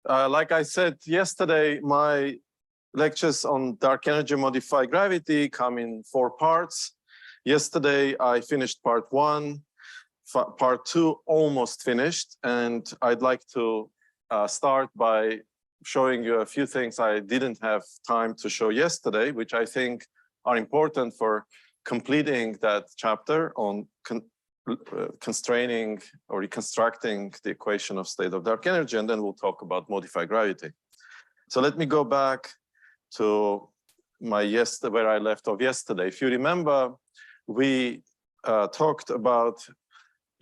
Like I said yesterday, my lectures on dark energy modified gravity come in 4 parts. Yesterday, I finished part 1. Part 2 almost finished. And I'd like to start by showing you a few things I didn't have time to show yesterday, which I think are important for completing that chapter on constraining or reconstructing the equation of state of dark energy, and then we'll talk about modified gravity. So let me go back to my where I left off yesterday. If you remember, we talked about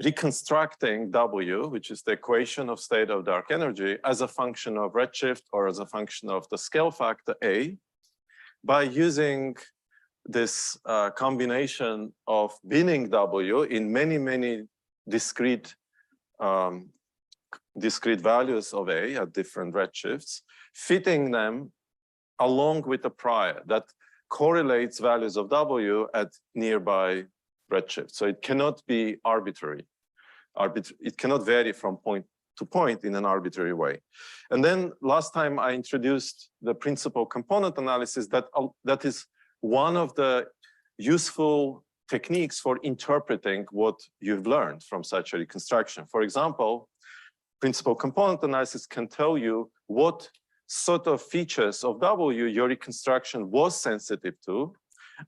reconstructing W, which is the equation of state of dark energy, as a function of redshift or as a function of the scale factor A, by using this combination of binning W in many discrete values of A at different redshifts, fitting them along with a prior that correlates values of W at nearby redshift. So it cannot be arbitrary. It cannot vary from point to point in an arbitrary way. And then last time I introduced the principal component analysis that is one of the useful techniques for interpreting what you've learned from such a reconstruction. For example, principal component analysis can tell you what sort of features of W your reconstruction was sensitive to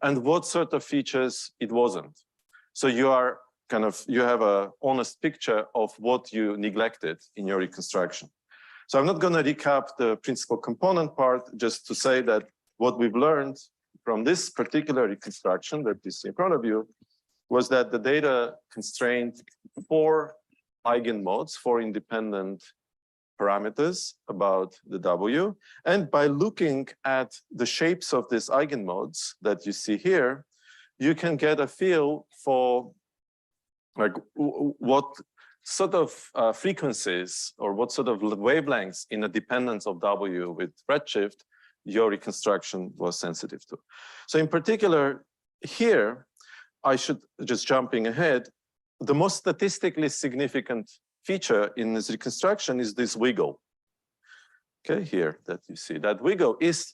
and what sort of features it wasn't. So you have an honest picture of what you neglected in your reconstruction. So I'm not going to recap the principal component part, just to say that what we've learned from this particular reconstruction that you see in front of you was that the data constrained 4 eigenmodes, 4 independent parameters about the W. And by looking at the shapes of these eigenmodes that you see here, you can get a feel for like what sort of frequencies or what sort of wavelengths in a dependence of W with redshift your reconstruction was sensitive to. So in particular, here, I should just jumping ahead, the most statistically significant feature in this reconstruction is this wiggle. Okay, here that you see. That wiggle is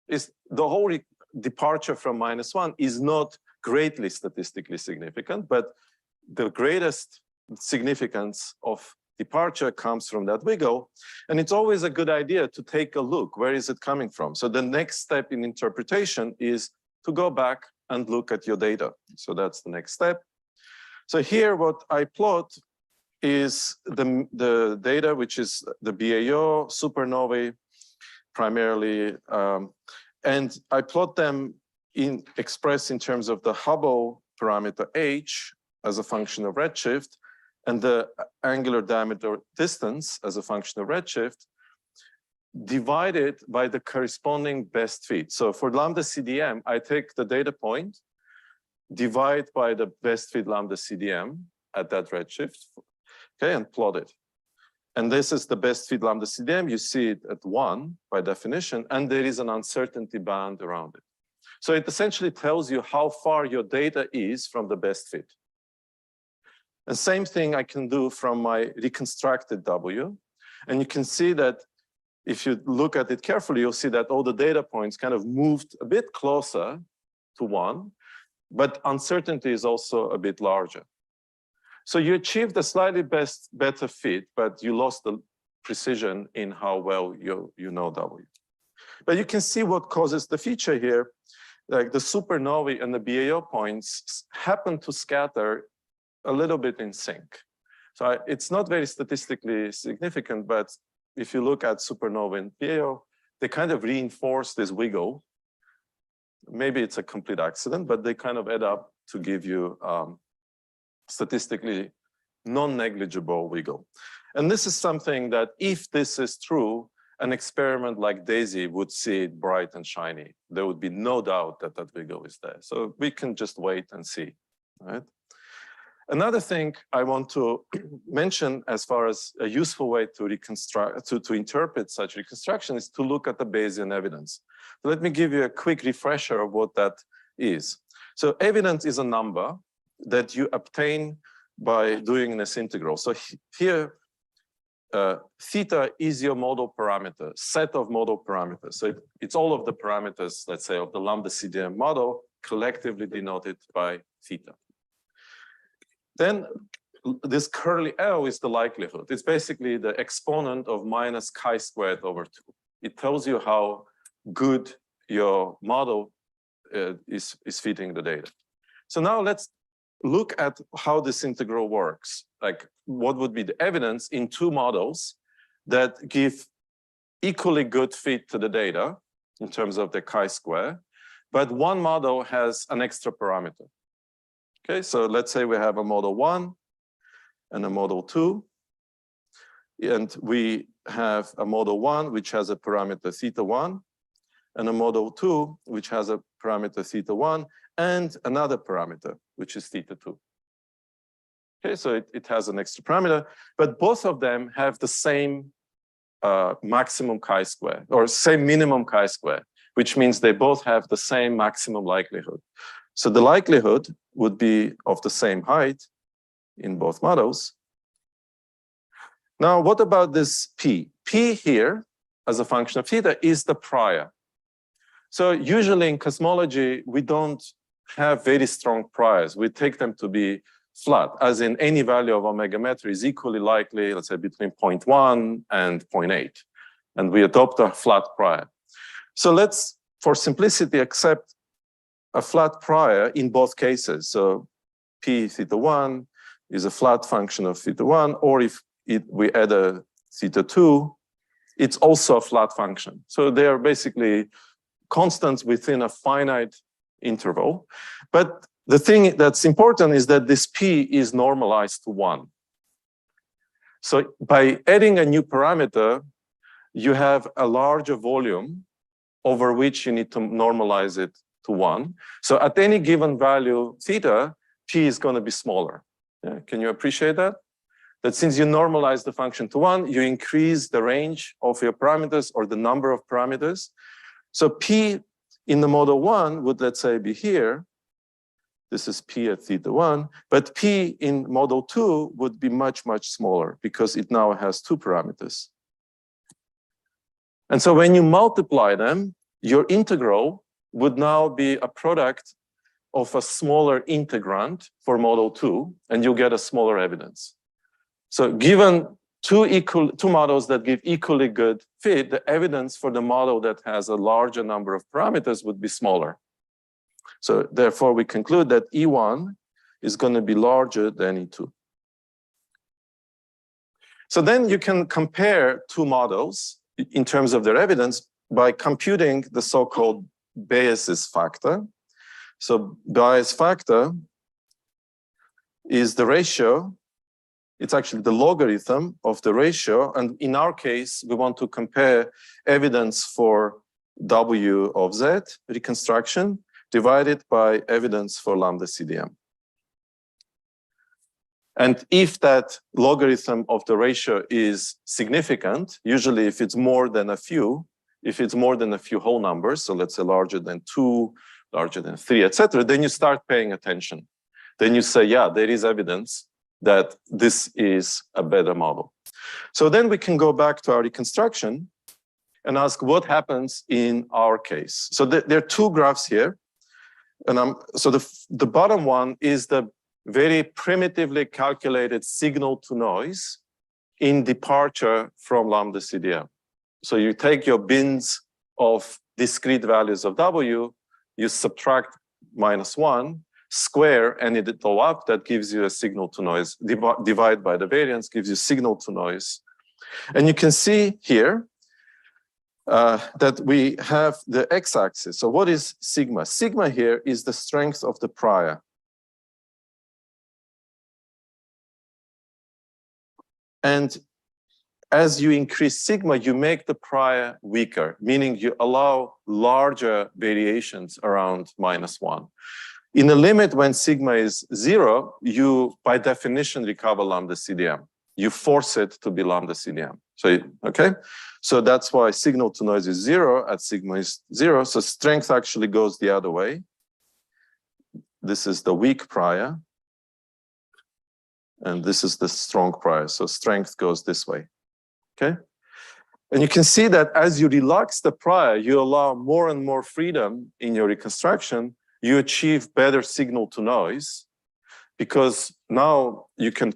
the whole departure from -1 is not greatly statistically significant, but the greatest significance of departure comes from that wiggle. And it's always a good idea to take a look. Where is it coming from? So the next step in interpretation is to go back and look at your data. So that's the next step. So here what I plot is the data, which is the BAO, supernovae, primarily. And I plot them expressed in terms of the Hubble parameter h as a function of redshift, and the angular diameter distance as a function of redshift, divided by the corresponding best fit. So for lambda CDM, I take the data point, divide by the best fit lambda CDM at that redshift, okay, and plot it. And this is the best fit lambda CDM. You see it at 1 by definition, and there is an uncertainty band around it. So it essentially tells you how far your data is from the best fit. And same thing I can do from my reconstructed W. And you can see that if you look at it carefully, you'll see that all the data points kind of moved a bit closer to 1, but uncertainty is also a bit larger. So you achieved a slightly better fit, but you lost the precision in how well you know W. But you can see what causes the feature here. Like the supernovae and the BAO points happen to scatter a little bit in sync. So it's not very statistically significant, but if you look at supernovae and BAO, they kind of reinforce this wiggle. Maybe it's a complete accident, but they kind of add up to give you statistically non-negligible wiggle. And this is something that if this is true, an experiment like DAISY would see it bright and shiny. There would be no doubt that that wiggle is there. So we can just wait and see, right? Another thing I want to mention as far as a useful way to reconstruct, to interpret such reconstruction is to look at the Bayesian evidence. So let me give you a quick refresher of what that is. So evidence is a number that you obtain by doing this integral. So here, theta is your model parameter, set of model parameters. So it's all of the parameters, let's say, of the lambda CDM model collectively denoted by theta. Then this curly L is the likelihood. It's basically the exponent of minus chi squared over 2. It tells you how good your model is fitting the data. So now let's look at how this integral works. Like, what would be the evidence in two models that give equally good fit to the data in terms of the chi-square, but one model has an extra parameter. Okay, so let's say we have a model 1 and a model 2, and we have a model 1 which has a parameter theta 1, and a model 2 which has a parameter theta 1, and another parameter which is theta 2. Okay, so it has an extra parameter, but both of them have the same maximum chi-square, or same minimum chi-square, which means they both have the same maximum likelihood. So the likelihood would be of the same height in both models. Now, what about this P? P here, as a function of theta, is the prior. So usually in cosmology, we don't have very strong priors. We take them to be flat, as in any value of omega metr is equally likely, let's say, between 0.1 and 0.8. And we adopt a flat prior. So let's, for simplicity, accept a flat prior in both cases. So P theta 1 is a flat function of theta 1, or if we add a theta 2, it's also a flat function. So they are basically constants within a finite interval. But the thing that's important is that this P is normalized to 1. So by adding a new parameter, you have a larger volume over which you need to normalize it to 1. So at any given value theta, P is going to be smaller. Yeah, can you appreciate that? That since you normalize the function to 1, you increase the range of your parameters or the number of parameters. So P in the model 1 would, let's say, be here. This is P at theta 1, but P in model 2 would be much, much smaller because it now has 2 parameters. And so when you multiply them, your integral would now be a product of a smaller integrand for model 2, and you'll get a smaller evidence. So given two models that give equally good fit, the evidence for the model that has a larger number of parameters would be smaller. So therefore, we conclude that E1 is going to be larger than E2. So then you can compare two models in terms of their evidence by computing the so-called Bayes' factor. So Bayes' factor is the ratio. It's actually the logarithm of the ratio. And in our case, we want to compare evidence for W of Z reconstruction divided by evidence for lambda CDM. And if that logarithm of the ratio is significant, usually if it's more than a few, whole numbers, so let's say larger than 2, larger than 3, etc., then you start paying attention. Then you say, yeah, there is evidence that this is a better model. So then we can go back to our reconstruction and ask what happens in our case. So there are two graphs here. And so the bottom one is the very primitively calculated signal to noise in departure from lambda CDM. So you take your bins of discrete values of W, you subtract -1, square any it all up, that gives you a signal to noise. Divide by the variance gives you signal to noise. And you can see here that we have the x-axis. So what is sigma? Sigma here is the strength of the prior. And as you increase sigma, you make the prior weaker, meaning you allow larger variations around -1. In the limit when sigma is 0, you, by definition, recover lambda CDM. You force it to be lambda CDM. So, okay? So that's why signal to noise is 0 at sigma is 0. So strength actually goes the other way. This is the weak prior. And this is the strong prior. So strength goes this way. okay? And you can see that as you relax the prior, you allow more and more freedom in your reconstruction, you achieve better signal to noise, because now you can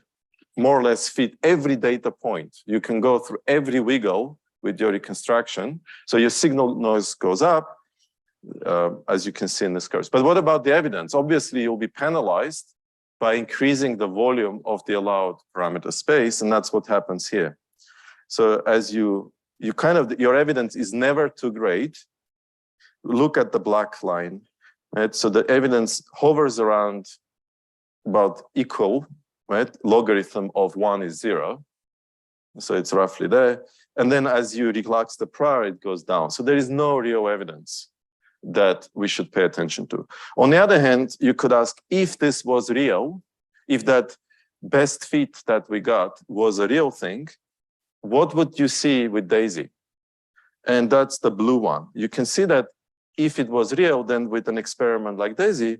more or less fit every data point. You can go through every wiggle with your reconstruction. So your signal noise goes up, as you can see in this curve. But what about the evidence? Obviously, you'll be penalized by increasing the volume of the allowed parameter space, and that's what happens here. So as you your evidence is never too great. Look at the black line, right? So the evidence hovers around about equal, right? Logarithm of 1 is 0. So it's roughly there. And then as you relax the prior, it goes down. So there is no real evidence that we should pay attention to. On the other hand, you could ask, if this was real, if that best fit that we got was a real thing, what would you see with Daisy? And that's the blue one. You can see that if it was real, then with an experiment like Daisy,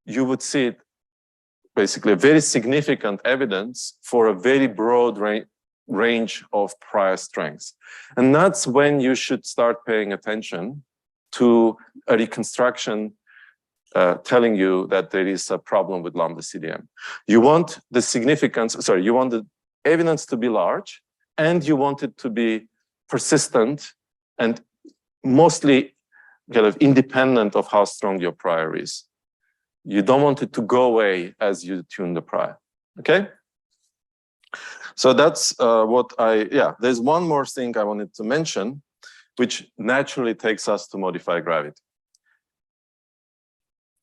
you would see basically a very significant evidence for a very broad range of prior strengths. And that's when you should start paying attention to a reconstruction telling you that there is a problem with lambda CDM. You want the significance, sorry, you want the evidence to be large, and you want it to be persistent and mostly kind of independent of how strong your prior is. You don't want it to go away as you tune the prior, okay? So that's there's one more thing I wanted to mention, which naturally takes us to modify gravity.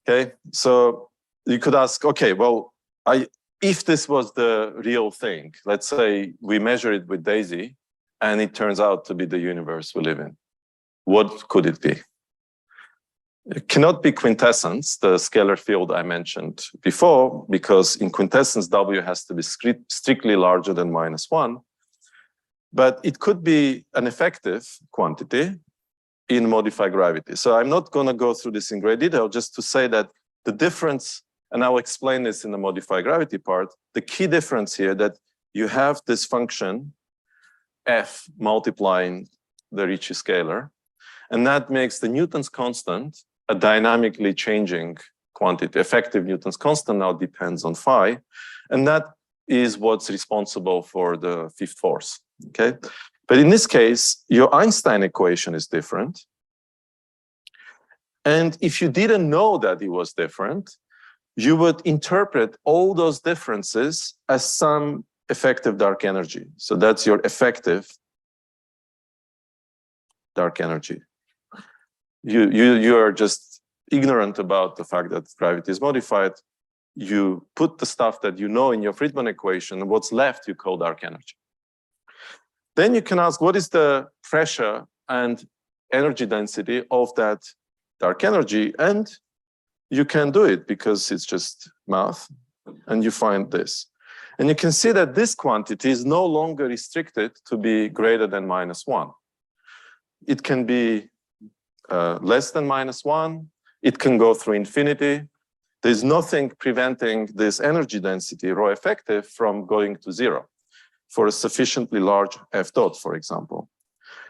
Okay, so you could ask, okay, well, if this was the real thing, let's say we measure it with Daisy and it turns out to be the universe we live in, what could it be? It cannot be quintessence, the scalar field I mentioned before, because in quintessence, W has to be strictly larger than -1. But it could be an effective quantity in modified gravity. So I'm not going to go through this in great detail, just to say that the difference, and I'll explain this in the modified gravity part, the key difference here that you have this function f multiplying the Ricci scalar, and that makes the Newton's constant a dynamically changing quantity. Effective Newton's constant now depends on phi, and that is what's responsible for the fifth force, okay? But in this case, your Einstein equation is different. And if you didn't know that it was different, you would interpret all those differences as some effective dark energy. So that's your effective dark energy. You are just ignorant about the fact that gravity is modified. You put the stuff that you know in your Friedmann equation, and what's left you call dark energy. Then you can ask, what is the pressure and energy density of that dark energy? And you can do it because it's just math, and you find this. And you can see that this quantity is no longer restricted to be greater than -1. It can be less than -1. It can go through infinity. There's nothing preventing this energy density, rho effective, from going to 0 for a sufficiently large f dot, for example.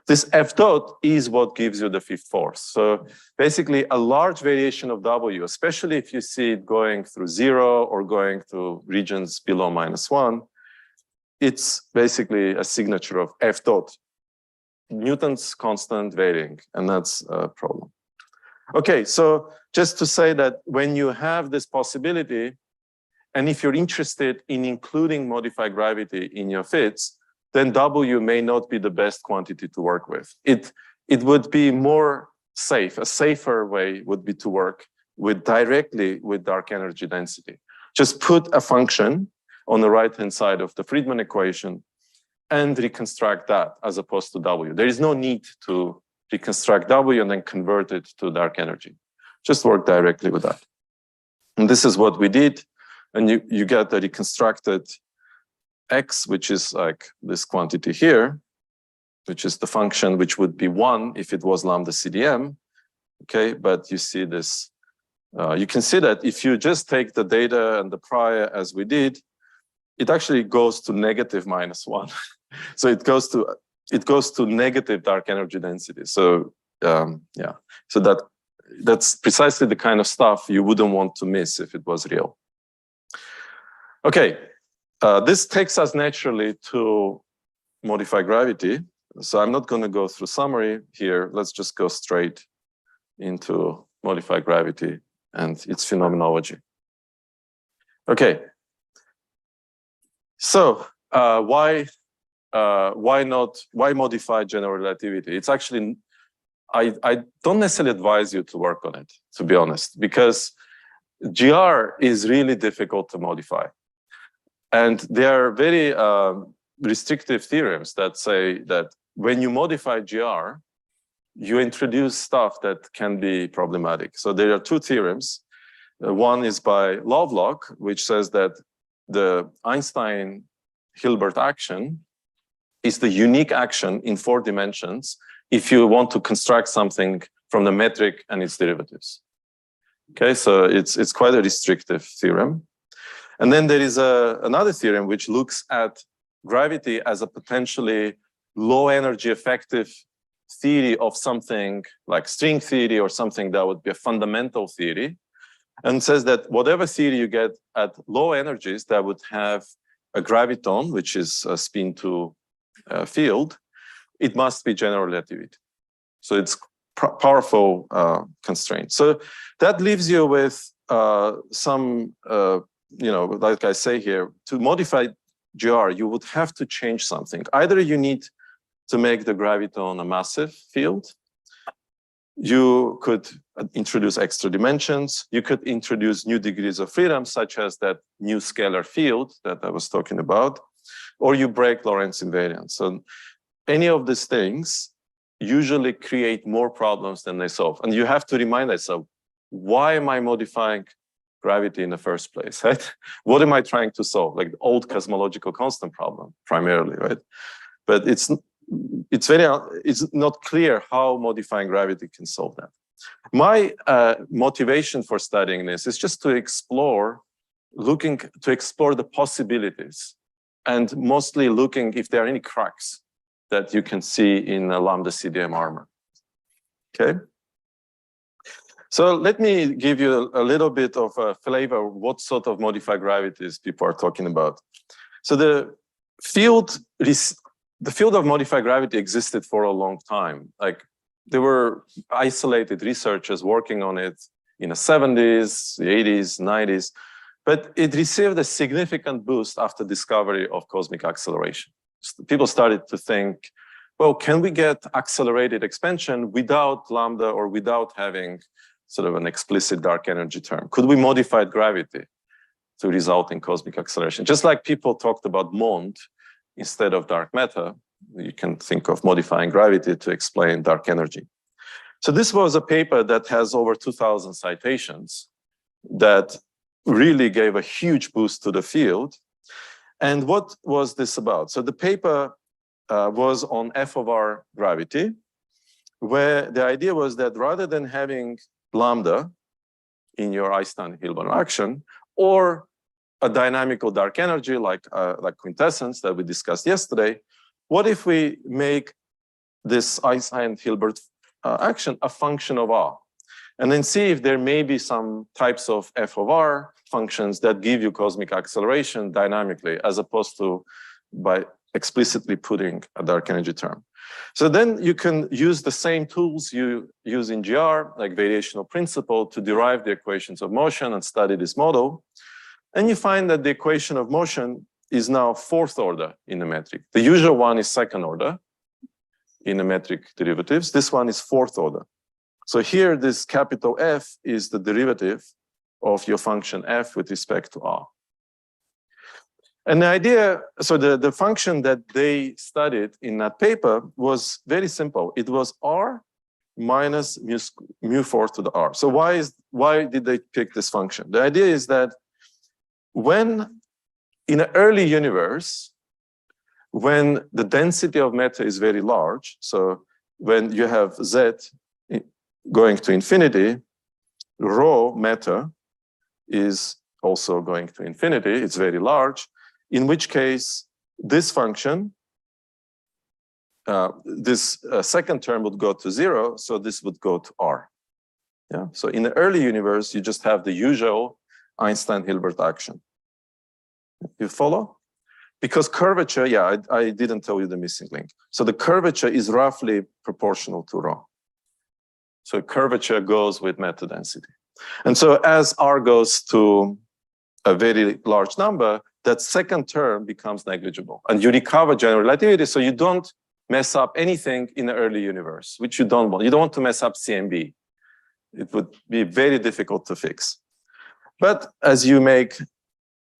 This f dot is what gives you the fifth force. So basically a large variation of W, especially if you see it going through 0 or going through regions below -1, it's basically a signature of f dot, Newton's constant varying, and that's a problem. Okay, so just to say that when you have this possibility, and if you're interested in including modified gravity in your fits, then W may not be the best quantity to work with. It would be more safe. A safer way would be to work directly with dark energy density. Just put a function on the right-hand side of the Friedmann equation and reconstruct that as opposed to W. There is no need to reconstruct W and then convert it to dark energy. Just work directly with that. And this is what we did. And you get the reconstructed X, which is like this quantity here, which is the function which would be 1 if it was lambda CDM. Okay, but you see this, you can see that if you just take the data and the prior as we did, it actually goes to -1. So it goes to negative dark energy density. So yeah, so that's precisely the kind of stuff you wouldn't want to miss if it was real. Okay, this takes us naturally to modify gravity. So I'm not going to go through summary here. Let's just go straight into modify gravity and its phenomenology. Okay. So why modify general relativity? It's actually, I don't necessarily advise you to work on it, to be honest, because GR is really difficult to modify. And there are very restrictive theorems that say that when you modify GR, you introduce stuff that can be problematic. So there are two theorems. One is by Lovelock, which says that the Einstein-Hilbert action is the unique action in 4 dimensions if you want to construct something from the metric and its derivatives. Okay, so it's quite a restrictive theorem. And then there is another theorem which looks at gravity as a potentially low energy effective theory of something like string theory or something that would be a fundamental theory, and says that whatever theory you get at low energies that would have a graviton, which is a spin 2 field, it must be general relativity. So it's powerful constraint. So that leaves you with some, like I say here, to modify GR, you would have to change something. Either you need to make the graviton a massive field, you could introduce extra dimensions, you could introduce new degrees of freedom, such as that new scalar field that I was talking about, or you break Lorentz invariance. So any of these things usually create more problems than they solve. And you have to remind yourself, why am I modifying gravity in the first place, right? What am I trying to solve? Like the old cosmological constant problem, primarily, right? But it's not clear how modifying gravity can solve that. My motivation for studying this is just to explore the possibilities, and mostly looking if there are any cracks that you can see in a lambda CDM armor. Okay. So let me give you a little bit of a flavor of what sort of modified gravities people are talking about. So the field of modified gravity existed for a long time. Like there were isolated researchers working on it in the 70s, the 80s, 90s, but it received a significant boost after discovery of cosmic acceleration. People started to think, well, can we get accelerated expansion without lambda or without having sort of an explicit dark energy term? Could we modify gravity to result in cosmic acceleration? Just like people talked about MOND instead of dark matter, you can think of modifying gravity to explain dark energy. So this was a paper that has over 2,000 citations that really gave a huge boost to the field. And what was this about? So the paper was on f of r gravity, where the idea was that rather than having lambda in your Einstein-Hilbert action, or a dynamical dark energy like quintessence that we discussed yesterday, what if we make this Einstein-Hilbert action a function of r? And then see if there may be some types of f of r functions that give you cosmic acceleration dynamically, as opposed to by explicitly putting a dark energy term. So then you can use the same tools you use in GR, like variational principle, to derive the equations of motion and study this model. And you find that the equation of motion is now 4th order in the metric. The usual one is 2nd order in the metric derivatives. This one is 4th order. So here, this capital F is the derivative of your function f with respect to r. And the idea, so the function that they studied in that paper was very simple. It was r minus mu 4 to the r. So why did they pick this function? The idea is that when in an early universe, when the density of matter is very large, so when you have z going to infinity, rho matter is also going to infinity, it's very large, in which case this function this second term would go to 0, so this would go to R. Yeah. So in the early universe, you just have the usual Einstein-Hilbert action. You follow? Because curvature, yeah, I didn't tell you the missing link. So the curvature is roughly proportional to rho. So curvature goes with matter density. And so as R goes to a very large number, that second term becomes negligible. And you recover general relativity, so you don't mess up anything in the early universe, which you don't want. You don't want to mess up CMB. It would be very difficult to fix. But as you make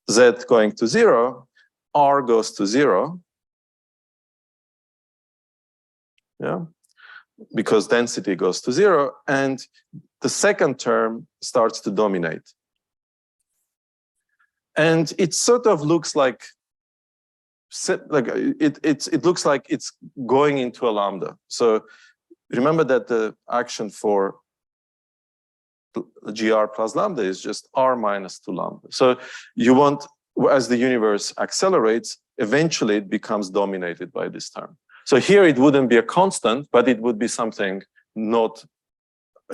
Z going to 0, R goes to 0. Yeah, because density goes to 0, and the second term starts to dominate. And it sort of looks like it looks like it's going into a lambda. So remember that the action for GR plus lambda is just R minus 2 lambda. So you want, as the universe accelerates, eventually it becomes dominated by this term. So here it wouldn't be a constant, but it would be something not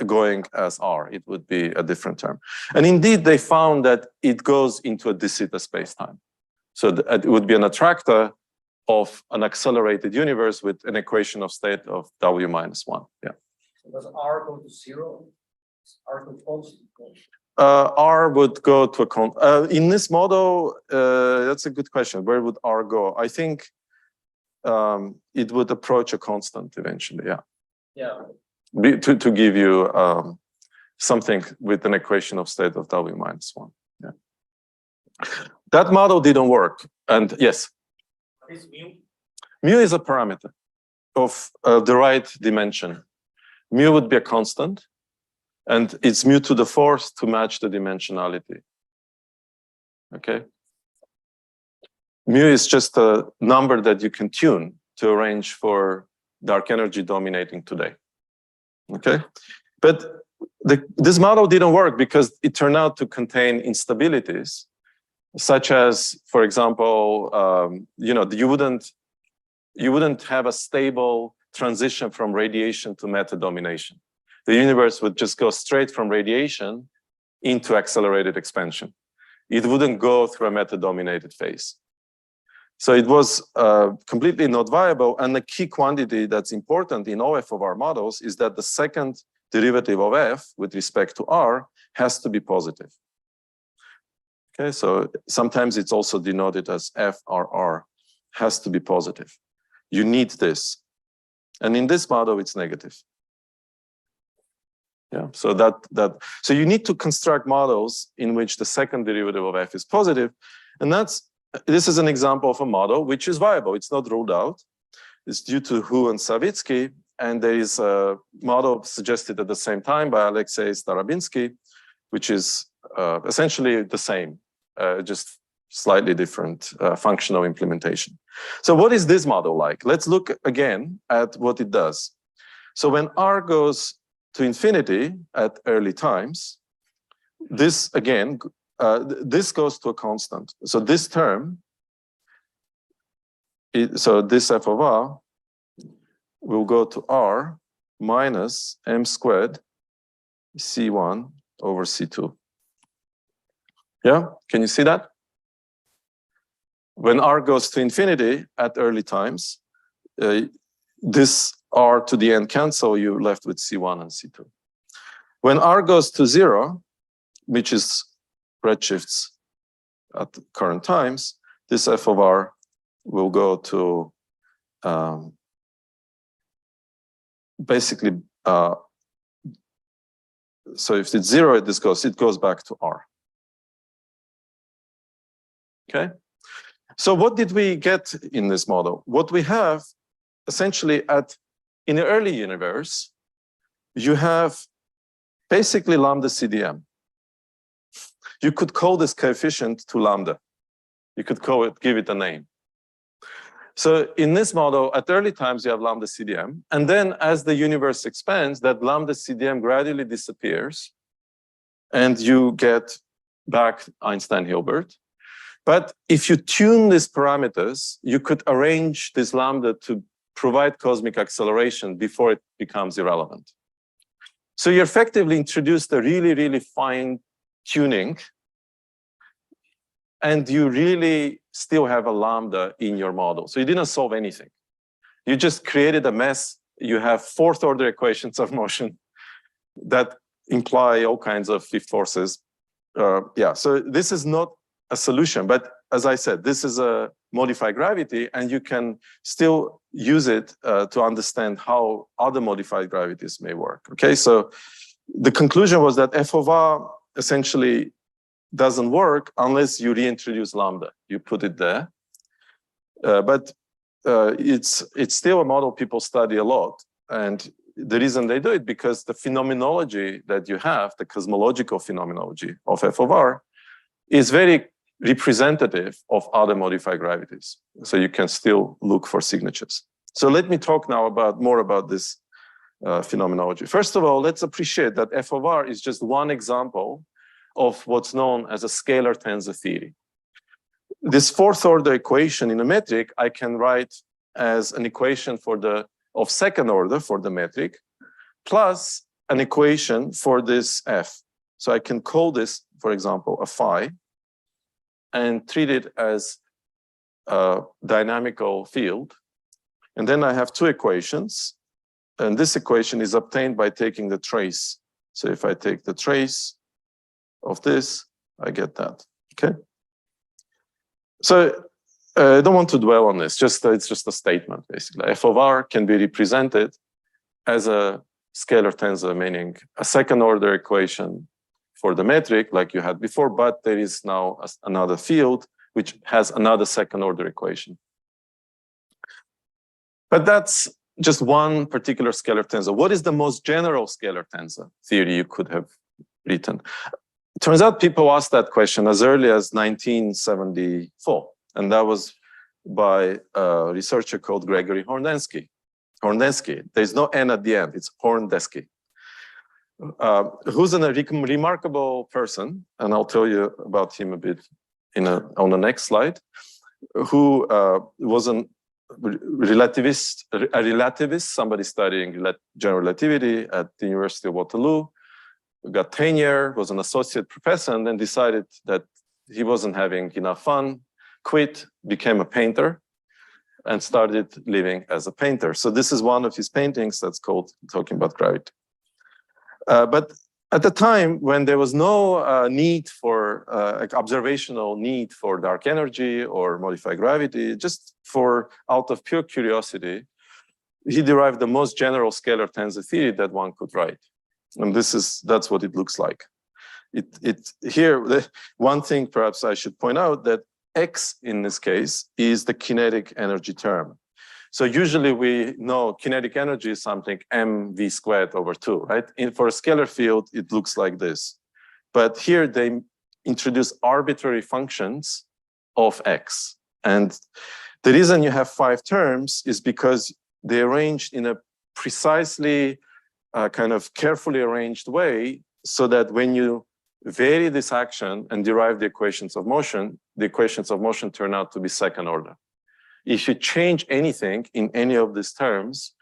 going as R. It would be a different term. And indeed, they found that it goes into a de Sitter spacetime. So it would be an attractor of an accelerated universe with an equation of state of W minus 1. Yeah. So does R go to 0? R to constant? R would go to a in this model, that's a good question. Where would R go? I think it would approach a constant eventually, yeah. Yeah. To give you something with an equation of state of W minus 1. Yeah. That model didn't work. And yes? What is mu? Mu is a parameter of the right dimension. Mu would be a constant, and it's mu to the 4th to match the dimensionality. Okay? Mu is just a number that you can tune to arrange for dark energy dominating today. Okay? But this model didn't work because it turned out to contain instabilities, such as, for example, you know, you wouldn't have a stable transition from radiation to matter domination. The universe would just go straight from radiation into accelerated expansion. It wouldn't go through a matter-dominated phase. So it was completely not viable. And the key quantity that's important in OF of our models is that the second derivative of F with respect to R has to be positive. Okay, so sometimes it's also denoted as FRR, has to be positive. You need this. And in this model, it's negative. Yeah, so so you need to construct models in which the second derivative of F is positive. And this is an example of a model which is viable. It's not ruled out. It's due to Hu and Savitsky. And there is a model suggested at the same time by Alexei Starobinsky, which is essentially the same, just slightly different functional implementation. So what is this model like? Let's look again at what it does. So when R goes to infinity at early times, this again, this goes to a constant. So this term, so this f of R will go to R minus m squared C1 over C2. Yeah, can you see that? When R goes to infinity at early times, this R to the n cancel, you're left with C1 and C2. When R goes to 0, which is redshifts at current times, this f of R will go to basically, so if it's 0, it goes back to R. Okay? So what did we get in this model? What we have essentially in the early universe, you have basically lambda CDM. You could call this coefficient to lambda. You could give it a name. So in this model, at early times, you have lambda CDM. And then as the universe expands, that lambda CDM gradually disappears. And you get back Einstein-Hilbert. But if you tune these parameters, you could arrange this lambda to provide cosmic acceleration before it becomes irrelevant. So you effectively introduced a really, really fine tuning, and you really still have a lambda in your model. So you didn't solve anything. You just created a mess. You have fourth order equations of motion that imply all kinds of fifth forces. Yeah, so this is not a solution, but as I said, this is a modified gravity, and you can still use it to understand how other modified gravities may work. Okay, so the conclusion was that f of r essentially doesn't work unless you reintroduce lambda. You put it there, but it's still a model people study a lot, and the reason they do it because the phenomenology that you have, the cosmological phenomenology of f of r, is very representative of other modified gravities. So you can still look for signatures. So let me talk now more about this phenomenology. First of all, let's appreciate that f of r is just one example of what's known as a scalar tensor theory. This fourth order equation in a metric, I can write as an equation of second order for the metric, plus an equation for this f. So I can call this, for example, a phi, and treat it as a dynamical field. And then I have two equations, and this equation is obtained by taking the trace. So if I take the trace of this, I get that, okay? So I don't want to dwell on this, it's just a statement, basically. F of r can be represented as a scalar tensor, meaning a second order equation for the metric like you had before, but there is now another field which has another second order equation. But that's just one particular scalar tensor. What is the most general scalar tensor theory you could have written? It turns out people asked that question as early as 1974, and that was by a researcher called Gregory Horndenski. There's no N at the end, it's Horndenski. Who's a remarkable person, and I'll tell you about him a bit on the next slide, who was a relativist, somebody studying general relativity at the University of Waterloo, got tenure, was an associate professor, and then decided that he wasn't having enough fun, quit, became a painter, and started living as a painter. So this is one of his paintings that's called Talking About Gravity. But at the time when there was no need for observational need for dark energy or modified gravity, just out of pure curiosity, he derived the most general scalar tensor theory that one could write. And that's what it looks like. Here, one thing perhaps I should point out that X in this case is the kinetic energy term. So usually we know kinetic energy is something mv squared over 2, right? For a scalar field, it looks like this. But here they introduce arbitrary functions of X. And the reason you have 5 terms is because they're arranged in a precisely kind of carefully arranged way so that when you vary this action and derive the equations of motion turn out to be second order. If you change anything in any of these terms,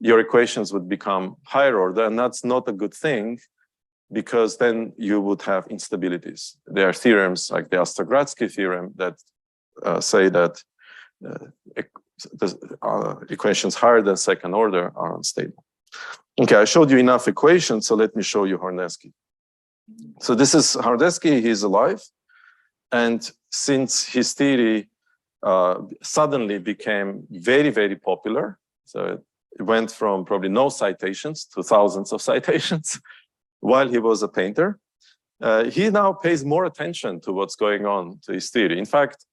your equations would become higher order, and that's not a good thing because then you would have instabilities. There are theorems like the Ostagradsky theorem that say that equations higher than second order are unstable. Okay, I showed you enough equations, so let me show you Horndenski. So this is Horndenski, he's alive. And since his theory suddenly became very, very popular, so it went from probably no citations to thousands of citations while he was a painter, he now pays more attention to what's going on to his theory. In fact,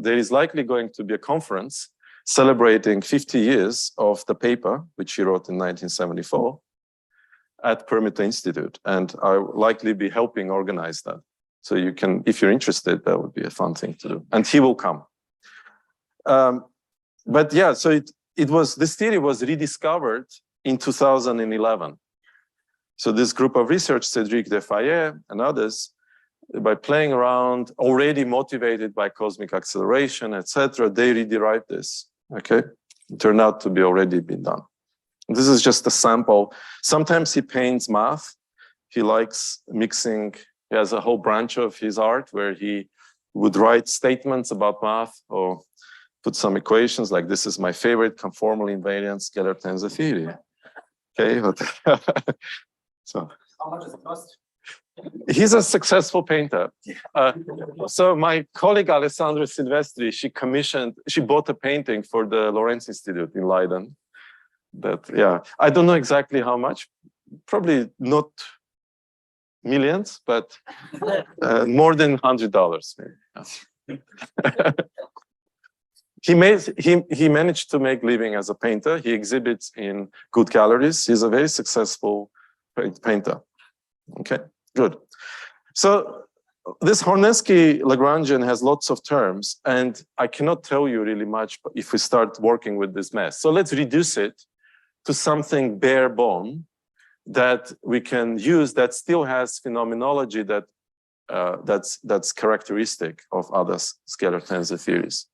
there is likely going to be a conference celebrating 50 years of the paper, which he wrote in 1974 at Permuta Institute. And I will likely be helping organize that. So you can, if you're interested, that would be a fun thing to do. And he will come. But yeah, so this theory was rediscovered in 2011. So this group of research, Cédric Defayet and others, by playing around, already motivated by cosmic acceleration, etc., they re-derived this. Okay, turned out to be already been done. This is just a sample. Sometimes he paints math. He likes mixing. He has a whole branch of his art where he would write statements about math or put some equations like this is my favorite conformal invariant scalar tensor theory. Okay, but so How much does it cost? he's a successful painter. So my colleague Alessandra Silvestri, she bought a painting for the Lorentz Institute in Leiden. That, yeah, I don't know exactly how much, probably not millions, but more than $100 maybe. He managed to make living as a painter. He exhibits in good galleries. He's a very successful painter. Okay, good. So this Hornensky-Lagrangian has lots of terms, and I cannot tell you really much if we start working with this mess. So let's reduce it to something bare bone that we can use that still has phenomenology that's characteristic of other scalar tensor theories.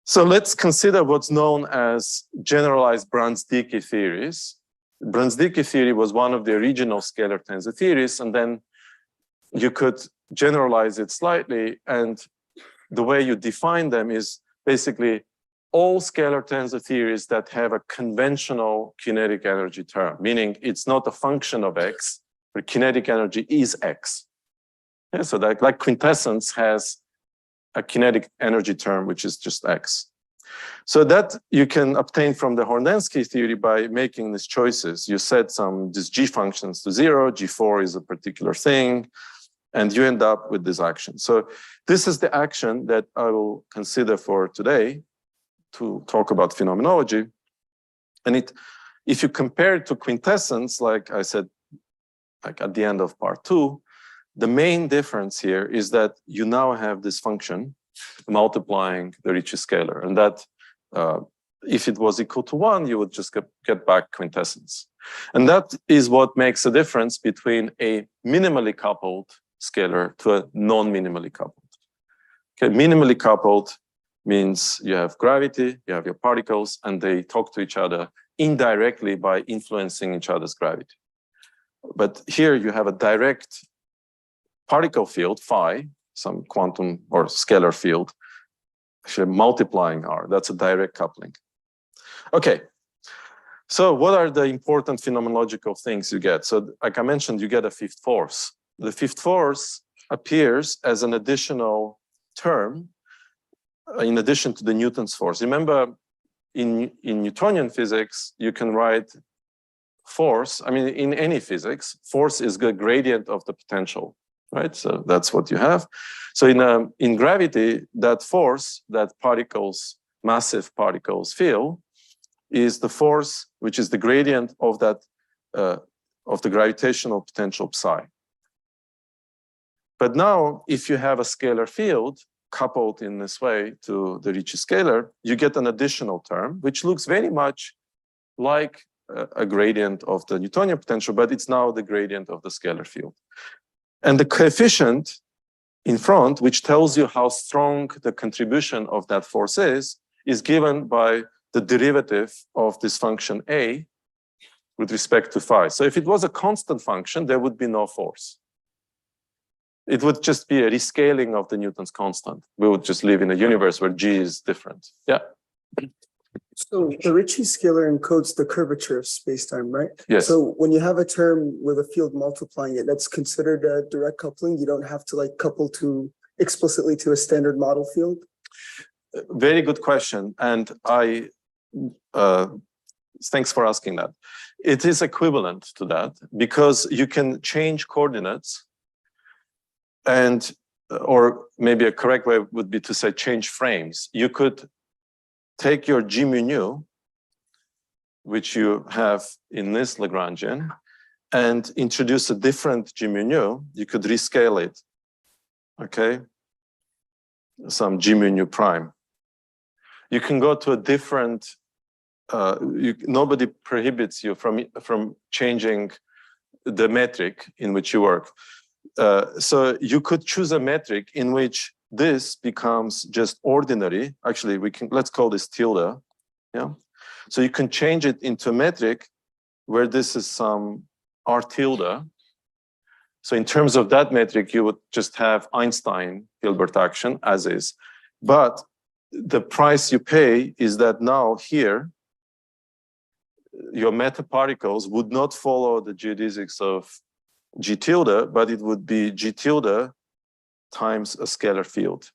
So let's consider what's known as generalized Brans-Dicke theories. Brans-Dicke theory was one of the original scalar tensor theories, and then you could generalize it slightly, and the way you define them is basically all scalar tensor theories that have a conventional kinetic energy term, meaning it's not a function of x, but kinetic energy is x. Yeah, so that, like quintessence has a kinetic energy term, which is just x. So that you can obtain from the Hornensky theory by making these choices. You set these g functions to 0, g4 is a particular thing, and you end up with this action. So this is the action that I will consider for today to talk about phenomenology. And if you compare it to quintessence, like I said, like at the end of part 2, the main difference here is that you now have this function multiplying the Ricci scalar, and that if it was equal to 1, you would just get back quintessence. And that is what makes a difference between a minimally coupled scalar to a non-minimally coupled. Okay, minimally coupled means you have gravity, you have your particles, and they talk to each other indirectly by influencing each other's gravity. But here you have a direct particle field, phi, some quantum or scalar field, actually multiplying R. That's a direct coupling. Okay, so what are the important phenomenological things you get? So like I mentioned, you get a fifth force. The fifth force appears as an additional term in addition to the Newton's force. Remember, in Newtonian physics, you can write force. I mean, in any physics, force is the gradient of the potential, right? So that's what you have. So in gravity, that force that massive particles feel, is the force which is the gradient of that of the gravitational potential psi. But now, if you have a scalar field coupled in this way to the Ricci scalar, you get an additional term, which looks very much like a gradient of the Newtonian potential, but it's now the gradient of the scalar field. And the coefficient in front, which tells you how strong the contribution of that force is given by the derivative of this function A with respect to phi. So if it was a constant function, there would be no force. It would just be a rescaling of the Newton's constant. We would just live in a universe where G is different. Yeah. So the Ricci scalar encodes the curvature of spacetime, right? Yes. So when you have a term with a field multiplying it, that's considered a direct coupling. You don't have to like couple explicitly to a standard model field. Very good question. And thanks for asking that. It is equivalent to that because you can change coordinates, and or maybe a correct way would be to say change frames. You could take your G mu nu, which you have in this Lagrangian, and introduce a different G mu nu. You could rescale it, okay? Some G mu nu prime. You can go to a different, nobody prohibits you from changing the metric in which you work. So you could choose a metric in which this becomes just ordinary. Actually, let's call this tilde. Yeah. So you can change it into a metric where this is some R tilde. So in terms of that metric, you would just have Einstein Hilbert action as is. But the price you pay is that now here, your meta particles would not follow the geodesics of G tilde, but it would be G tilde times a scalar field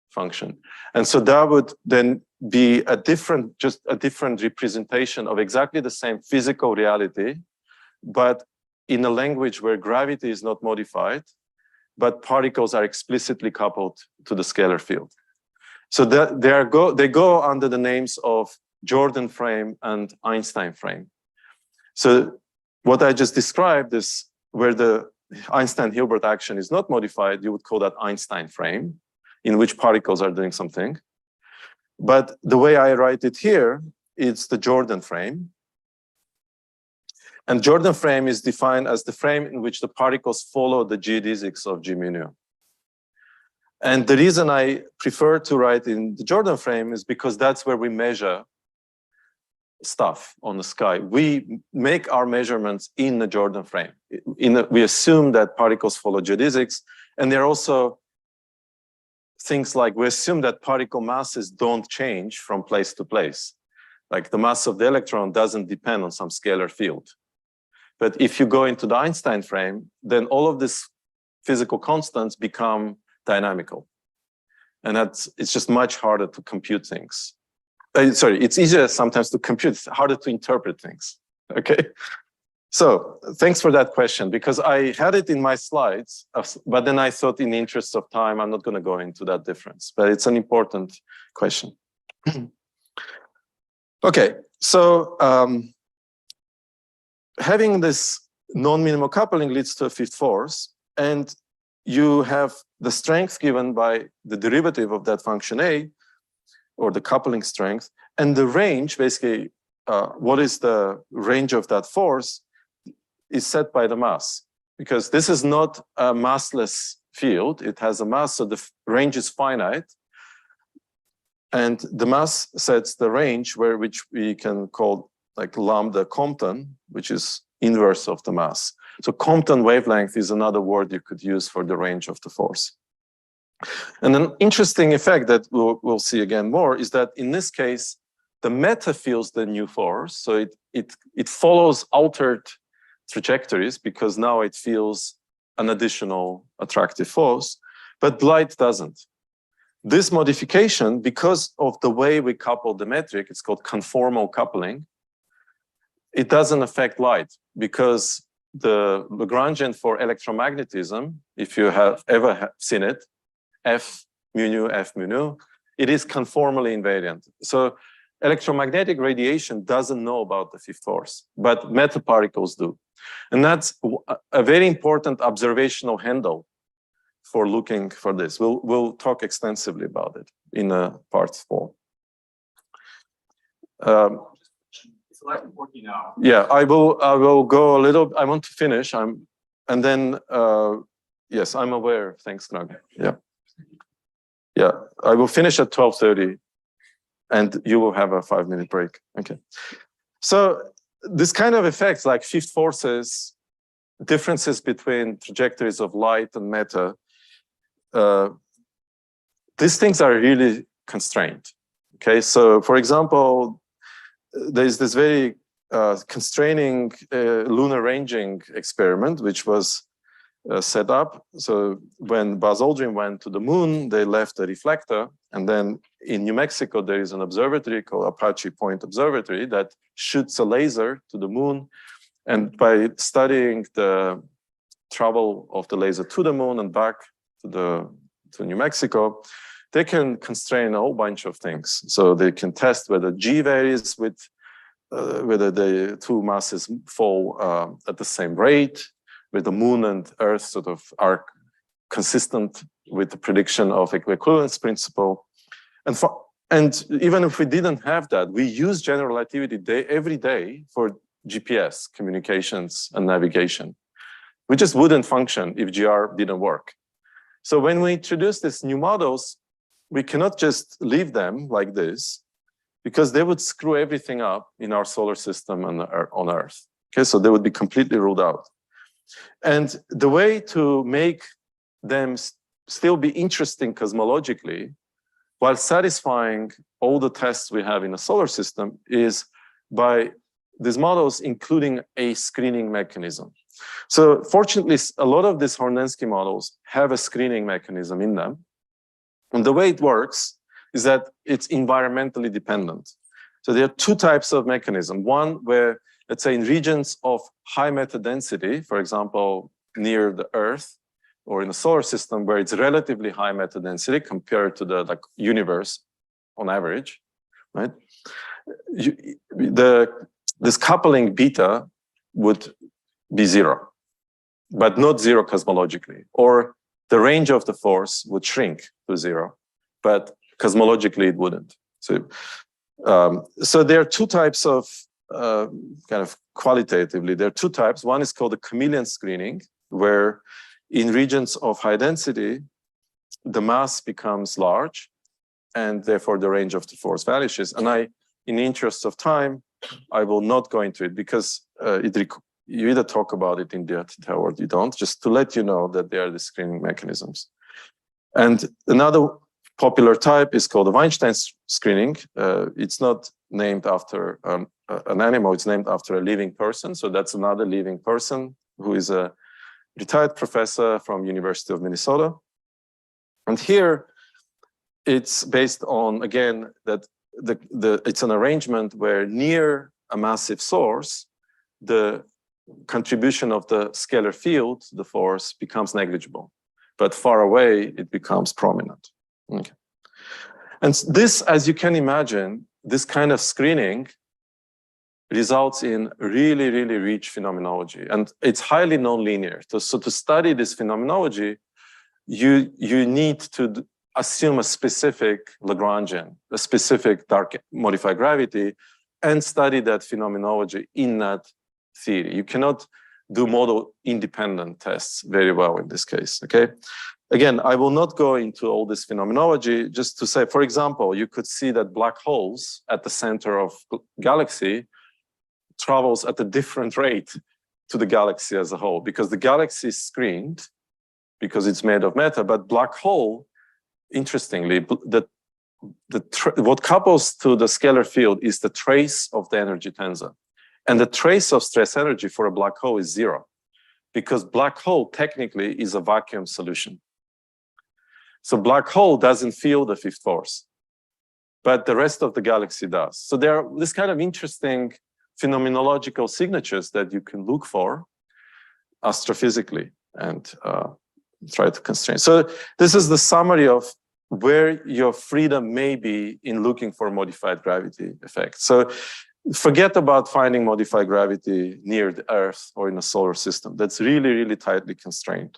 function. And so that would then be a different, just a different representation of exactly the same physical reality, but in a language where gravity is not modified, but particles are explicitly coupled to the scalar field. So that they go under the names of Jordan frame and Einstein frame. So what I just described is where the Einstein-Hilbert action is not modified, you would call that Einstein frame, in which particles are doing something. But the way I write it here, it's the Jordan frame. And Jordan frame is defined as the frame in which the particles follow the geodesics of G mu nu. And the reason I prefer to write in the Jordan frame is because that's where we measure stuff on the sky. We make our measurements in the Jordan frame. We assume that particles follow geodesics, and there are also things like we assume that particle masses don't change from place to place. Like the mass of the electron doesn't depend on some scalar field. But if you go into the Einstein frame, then all of these physical constants become dynamical. And it's just much harder to compute things. Sorry, it's easier sometimes to compute, it's harder to interpret things, okay? So thanks for that question, because I had it in my slides, but then I thought in the interest of time, I'm not gonna go into that difference, but it's an important question. Okay, so having this non-minimal coupling leads to a fifth force, and you have the strength given by the derivative of that function A, or the coupling strength, and the range, basically, what is the range of that force is set by the mass, because this is not a massless field, it has a mass, so the range is finite, and the mass sets the range which we can call like lambda Compton, which is inverse of the mass. So Compton wavelength is another word you could use for the range of the force. And an interesting effect that we'll see again more is that in this case, the meta feels the new force. So it follows altered trajectories because now it feels an additional attractive force, but light doesn't. This modification, because of the way we couple the metric, it's called conformal coupling, it doesn't affect light because the Lagrangian for electromagnetism, if you have ever seen it, F mu nu, it is conformally invariant. So electromagnetic radiation doesn't know about the fifth force, but metaparticles do. And that's a very important observational handle for looking for this. We'll talk extensively about it in part 4. It's like 40 now. Yeah, I will go a little, I want to finish. And then, yes, I'm aware. Thanks, Greg. Yeah. Yeah, I will finish at 12:30 and you will have a 5-minute break. Okay. So this kind of effects like fifth forces, differences between trajectories of light and matter, these things are really constrained. Okay, so for example, there's this very constraining lunar ranging experiment, which was set up. So when Buzz Aldrin went to the moon, they left a reflector. And then in New Mexico, there is an observatory called Apache Point Observatory that shoots a laser to the moon. And by studying the travel of the laser to the moon and back to New Mexico, they can constrain a whole bunch of things. So they can test whether G varies with whether the two masses fall at the same rate, where the moon and Earth sort of are consistent with the prediction of equivalence principle. And even if we didn't have that, we use general relativity every day for GPS communications and navigation. We just wouldn't function if GR didn't work. So when we introduce these new models, we cannot just leave them like this. because they would screw everything up in our solar system and on Earth. Okay, so they would be completely ruled out. And the way to make them still be interesting cosmologically, while satisfying all the tests we have in a solar system, is by these models including a screening mechanism. So fortunately, a lot of these Hornensky models have a screening mechanism in them. And the way it works is that it's environmentally dependent. So there are two types of mechanism. One where, let's say in regions of high matter density, for example, near the Earth or in the solar system where it's relatively high matter density compared to the universe on average, right? This coupling beta would be zero, but not zero cosmologically. Or the range of the force would shrink to zero, but cosmologically it wouldn't. So, so there are two types of kind of qualitatively, there are two types. One is called the chameleon screening, where in regions of high density, the mass becomes large, and therefore the range of the force vanishes. And in the interest of time, I will not go into it because you either talk about it in detail or you don't, just to let you know that there are the screening mechanisms. And another popular type is called the Weinstein screening. It's not named after an animal, it's named after a living person. So that's another living person who is a retired professor from University of Minnesota. And here it's based on, again, that it's an arrangement where near a massive source, the contribution of the scalar field, the force, becomes negligible. But far away, it becomes prominent. Okay. And this, as you can imagine, this kind of screening results in really, really rich phenomenology. And it's highly nonlinear. So to study this phenomenology, you need to assume a specific Lagrangian, a specific dark modified gravity, and study that phenomenology in that theory. You cannot do model independent tests very well in this case, okay? Again, I will not go into all this phenomenology, just to say, for example, you could see that black holes at the center of galaxy travels at a different rate to the galaxy as a whole, because the galaxy is screened because it's made of matter, but black hole, interestingly, what couples to the scalar field is the trace of the energy tensor. And the trace of stress energy for a black hole is zero, because black hole technically is a vacuum solution. So black hole doesn't feel the fifth force, but the rest of the galaxy does. So there are this kind of interesting phenomenological signatures that you can look for astrophysically and try to constrain. So this is the summary of where your freedom may be in looking for modified gravity effects. So forget about finding modified gravity near the Earth or in a solar system. That's really, really tightly constrained.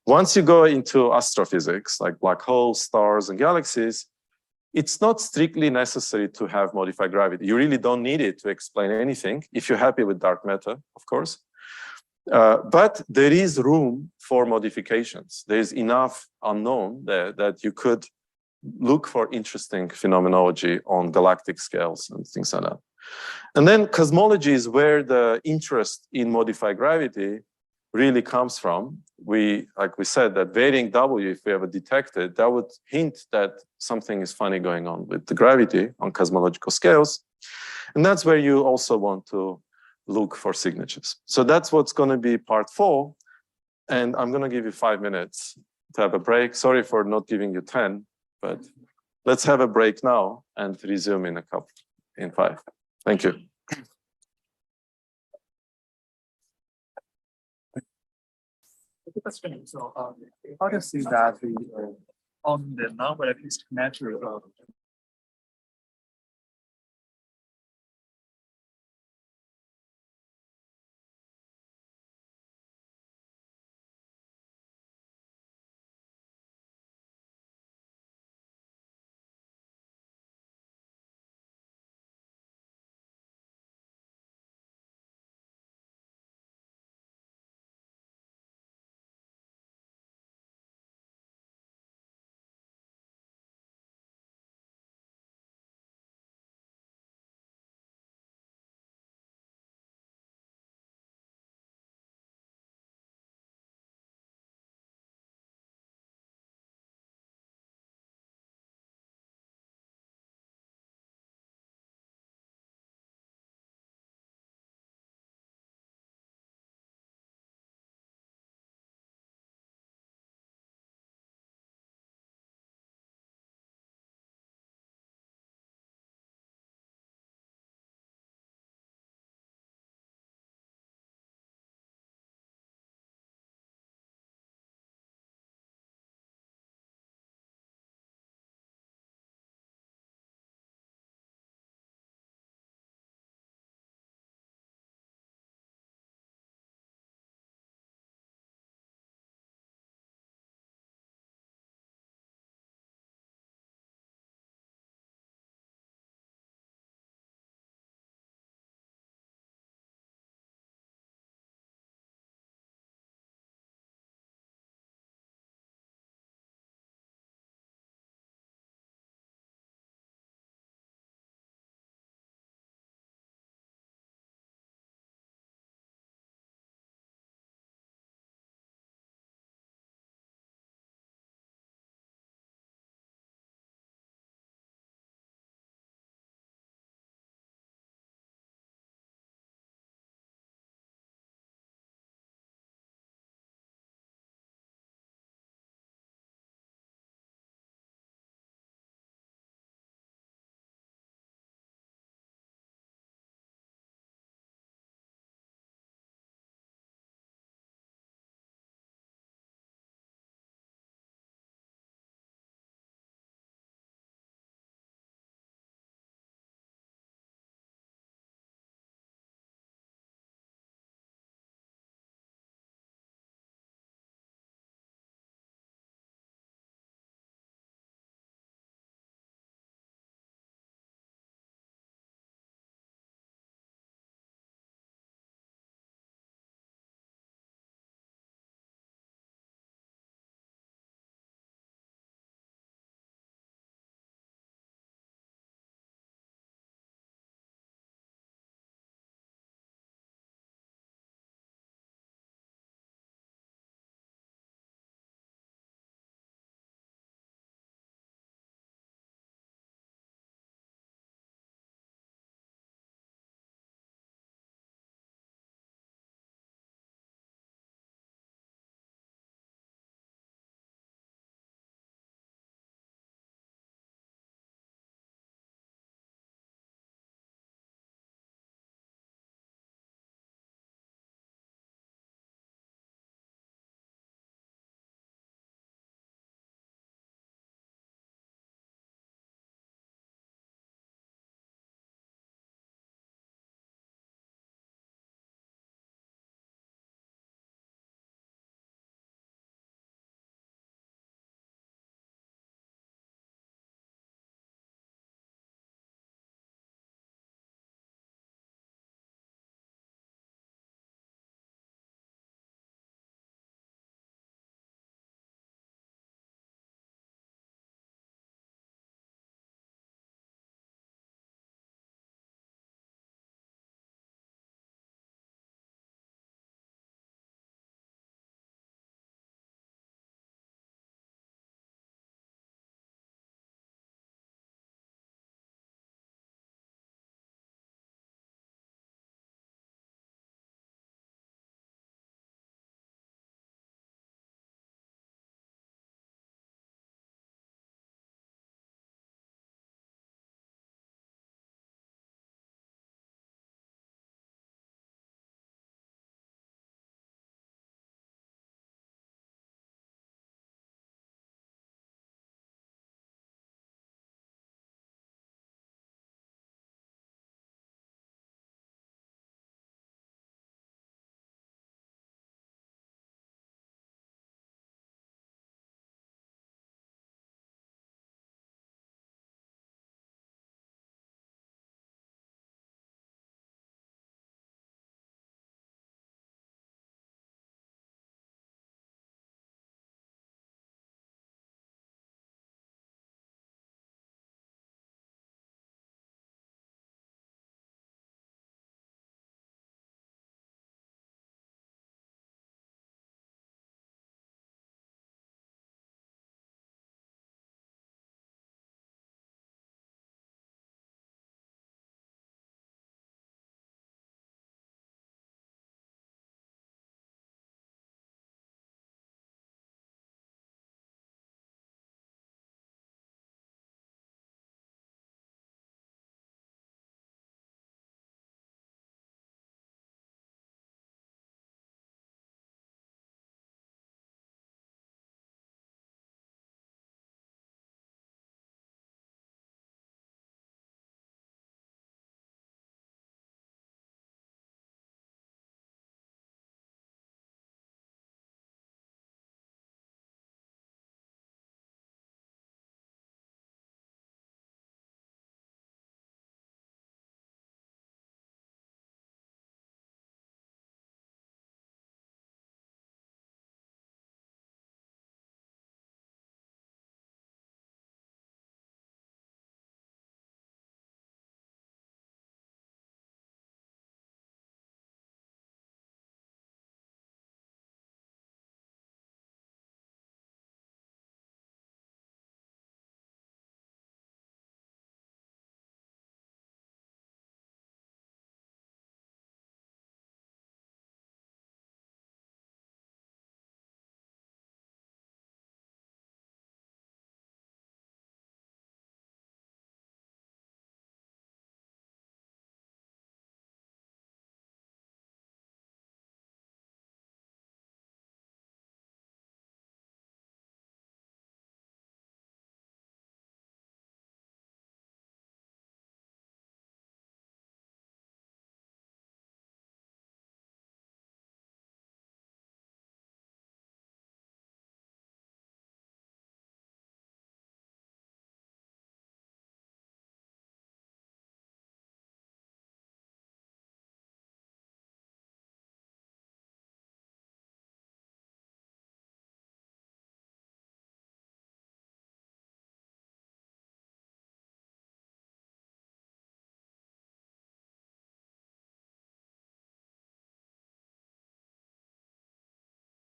Once you go into astrophysics, like black holes, stars, and galaxies, it's not strictly necessary to have modified gravity. You really don't need it to explain anything, if you're happy with dark matter, of course. But there is room for modifications. There's enough unknown there that you could look for interesting phenomenology on galactic scales and things like that. And then cosmology is where the interest in modified gravity really comes from. Like we said, that varying W, if we ever detect it, that would hint that something is funny going on with the gravity on cosmological scales. And that's where you also want to look for signatures. So that's what's going to be part 4. And I'm going to give you 5 minutes to have a break. Sorry for not giving you 10, but let's have a break now and resume in 5. Thank you. The question is, how do you see that on the non-relativistic matter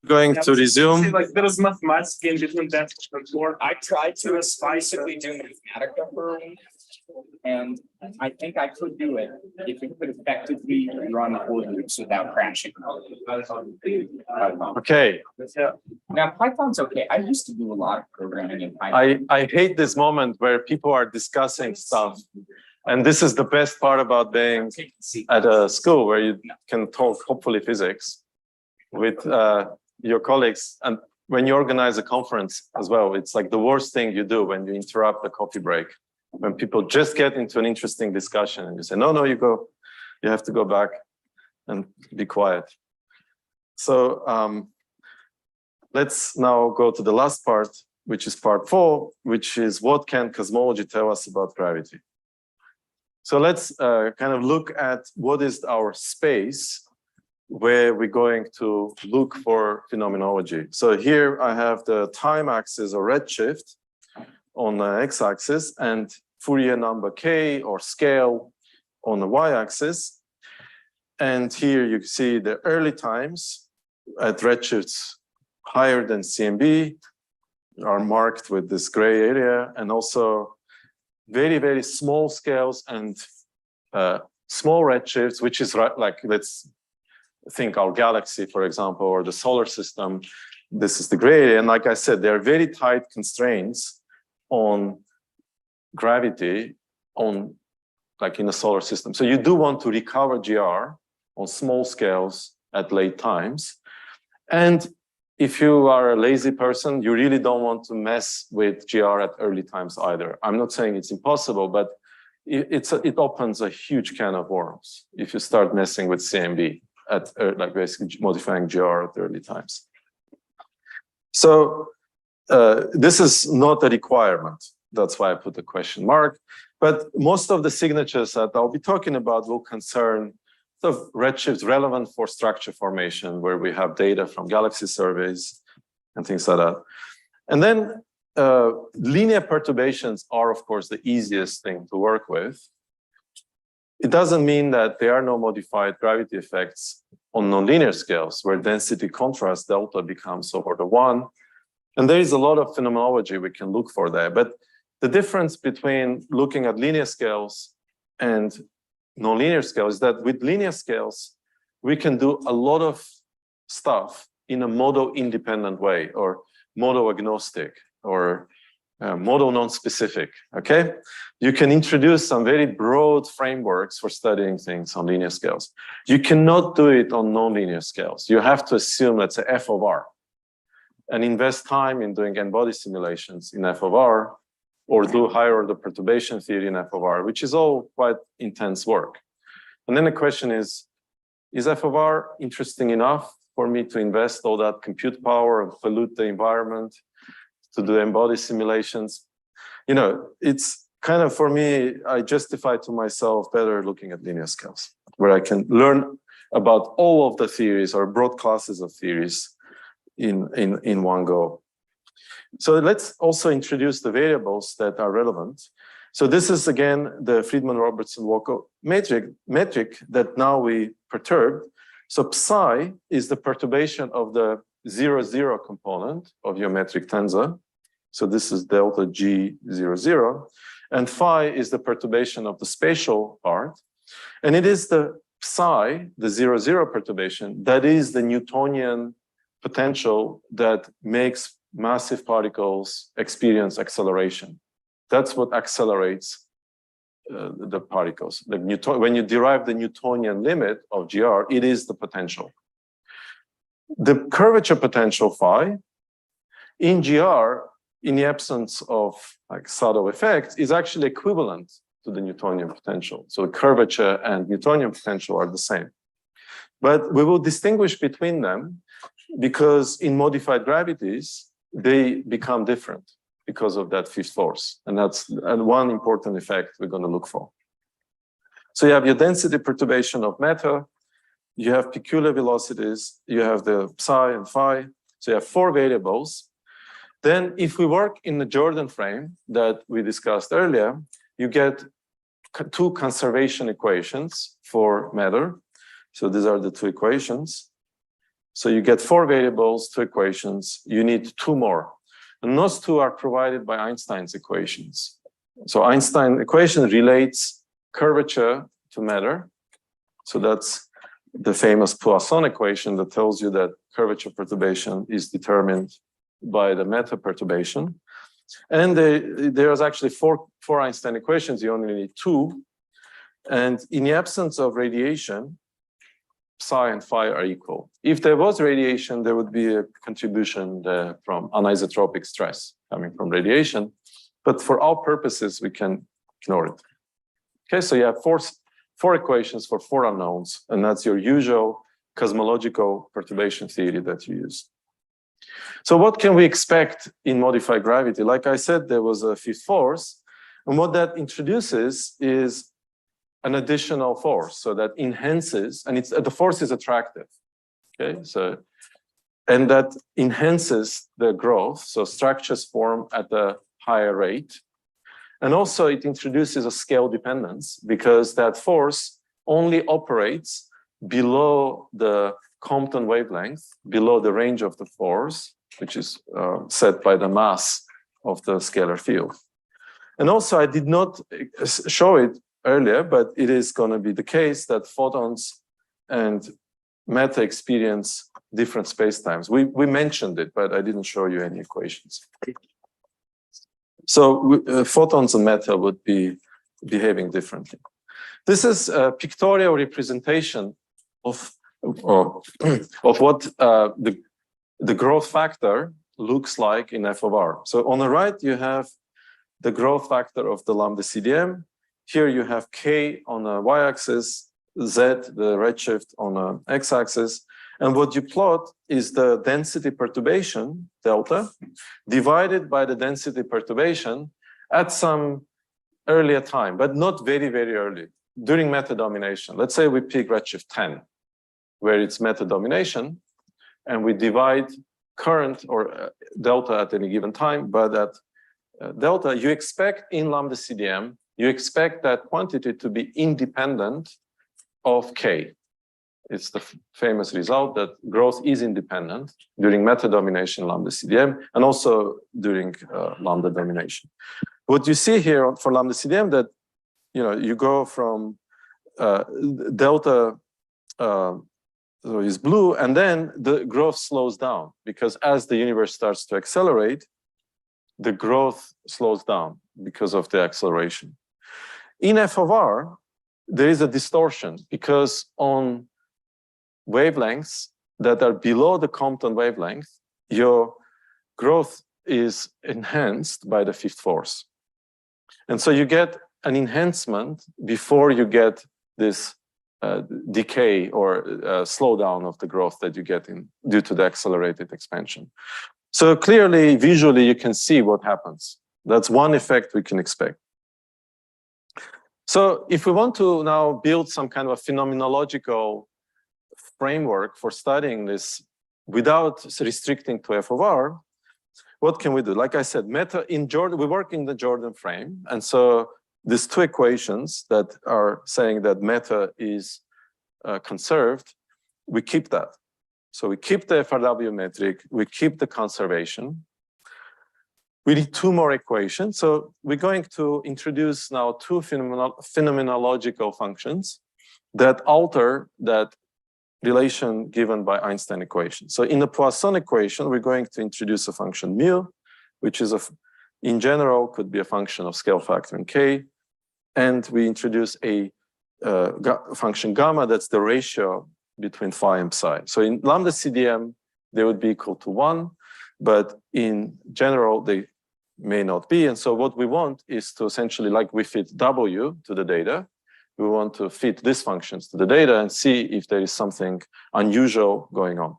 Going to resume. Like there is mathematics in between that before. I tried to basically do Mathematica for a week. And I think I could do it if it could effectively run for loops without crashing. Okay, Now Python's okay. I used to do a lot of programming in Python. I hate this moment where people are discussing stuff. And this is the best part about being at a school where you can talk, hopefully physics, with your colleagues. And when you organize a conference as well, it's like the worst thing you do when you interrupt the coffee break. When people just get into an interesting discussion and you say, no, you have to go back and be quiet. So let's now go to the last part, which is part 4, which is what can cosmology tell us about gravity? So let's kind of look at what is our space where we're going to look for phenomenology. So here I have the time axis or redshift on the x-axis and Fourier number k or scale on the y-axis. And here you see the early times at redshifts higher than CMB are marked with this gray area, and also very, very small scales and small redshifts, which is like, let's think our galaxy, for example, or the solar system. This is the gray area. And like I said, there are very tight constraints on gravity on like in a solar system. So you do want to recover GR on small scales at late times. And if you are a lazy person, you really don't want to mess with GR at early times either. I'm not saying it's impossible, but it opens a huge can of worms if you start messing with CMB at like basically modifying GR at early times. So this is not a requirement. That's why I put the question mark. But most of the signatures that I'll be talking about will concern the redshifts relevant for structure formation, where we have data from galaxy surveys and things like that. And then linear perturbations are, of course, the easiest thing to work with. It doesn't mean that there are no modified gravity effects on nonlinear scales, where density contrast delta becomes over the 1. And there is a lot of phenomenology we can look for there. But the difference between looking at linear scales and nonlinear scales is that with linear scales, we can do a lot of stuff in a model-independent way, or model-agnostic, or model non-specific, okay? You can introduce some very broad frameworks for studying things on linear scales. You cannot do it on nonlinear scales. You have to assume, let's say, f of r, and invest time in doing n-body simulations in f of r, or do higher order perturbation theory in f of r, which is all quite intense work. And then the question is f of r interesting enough for me to invest all that compute power and pollute the environment to do n-body simulations? You know, it's kind of, for me, I justify to myself better looking at linear scales, where I can learn about all of the theories or broad classes of theories in one go. So let's also introduce the variables that are relevant. So this is, again, the Friedman-Robertson-Walker metric that now we perturbed. So psi is the perturbation of the 0,0 component of your metric tensor. So this is delta G00. And phi is the perturbation of the spatial part. And it is the psi, the 0,0 perturbation, that is the Newtonian potential that makes massive particles experience acceleration. That's what accelerates the particles. When you derive the Newtonian limit of GR, it is the potential. The curvature potential phi in GR, in the absence of like subtle effects, is actually equivalent to the Newtonian potential. So the curvature and Newtonian potential are the same. But we will distinguish between them because in modified gravities, they become different because of that fifth force. And that's one important effect we're going to look for. So you have your density perturbation of matter, you have peculiar velocities, you have the psi and phi. So you have 4 variables. Then if we work in the Jordan frame that we discussed earlier, you get 2 conservation equations for matter. So these are the 2 equations. So you get 4 variables, 2 equations, you need 2 more. And those 2 are provided by Einstein's equations. So Einstein equation relates curvature to matter. So that's the famous Poisson equation that tells you that curvature perturbation is determined by the matter perturbation. And there's actually four Einstein equations, you only need 2. And in the absence of radiation, psi and phi are equal. If there was radiation, there would be a contribution from anisotropic stress coming from radiation. But for our purposes, we can ignore it. Okay, so you have four equations for 4 unknowns, and that's your usual cosmological perturbation theory that you use. So what can we expect in modified gravity? Like I said, there was a 5th force, and what that introduces is an additional force, so that enhances, and the force is attractive. Okay, so and that enhances the growth, so structures form at a higher rate. And also it introduces a scale dependence because that force only operates below the Compton wavelength, below the range of the force, which is set by the mass of the scalar field. And also I did not show it earlier, but it is going to be the case that photons and matter experience different spacetimes. We mentioned it, but I didn't show you any equations. So photons and matter would be behaving differently. This is a pictorial representation of what the growth factor looks like in f of r. So on the right, you have the growth factor of the lambda CDM. Here you have k on a y-axis, z, the redshift on an x-axis. And what you plot is the density perturbation, delta, divided by the density perturbation at some earlier time, but not very, very early, during meta domination. Let's say we pick redshift 10, where it's meta domination, and we divide current or delta at any given time, but at delta, you expect in lambda CDM, you expect that quantity to be independent of k. It's the famous result that growth is independent during meta domination lambda CDM and also during lambda domination. What you see here for lambda CDM that you go from delta is blue, and then the growth slows down because as the universe starts to accelerate, the growth slows down because of the acceleration. In f of r, there is a distortion because on wavelengths that are below the Compton wavelength, your growth is enhanced by the 5th force. And so you get an enhancement before you get this decay or slowdown of the growth that you get due to the accelerated expansion. So clearly, visually, you can see what happens. That's one effect we can expect. So if we want to now build some kind of a phenomenological framework for studying this without restricting to f of r, what can we do? Like I said, meta in Jordan, we work in the Jordan frame. And so these 2 equations that are saying that meta is conserved, we keep that. So we keep the FRW metric, we keep the conservation. We need 2 more equations. So we're going to introduce now 2 phenomenological functions that alter that relation given by Einstein equation. So in the Poisson equation, we're going to introduce a function mu, which is in general could be a function of scale factor in k. And we introduce a function gamma that's the ratio between phi and psi. So in lambda CDM, they would be equal to 1, but in general, they may not be. And so what we want is to essentially, like we fit W to the data, we want to fit these functions to the data and see if there is something unusual going on.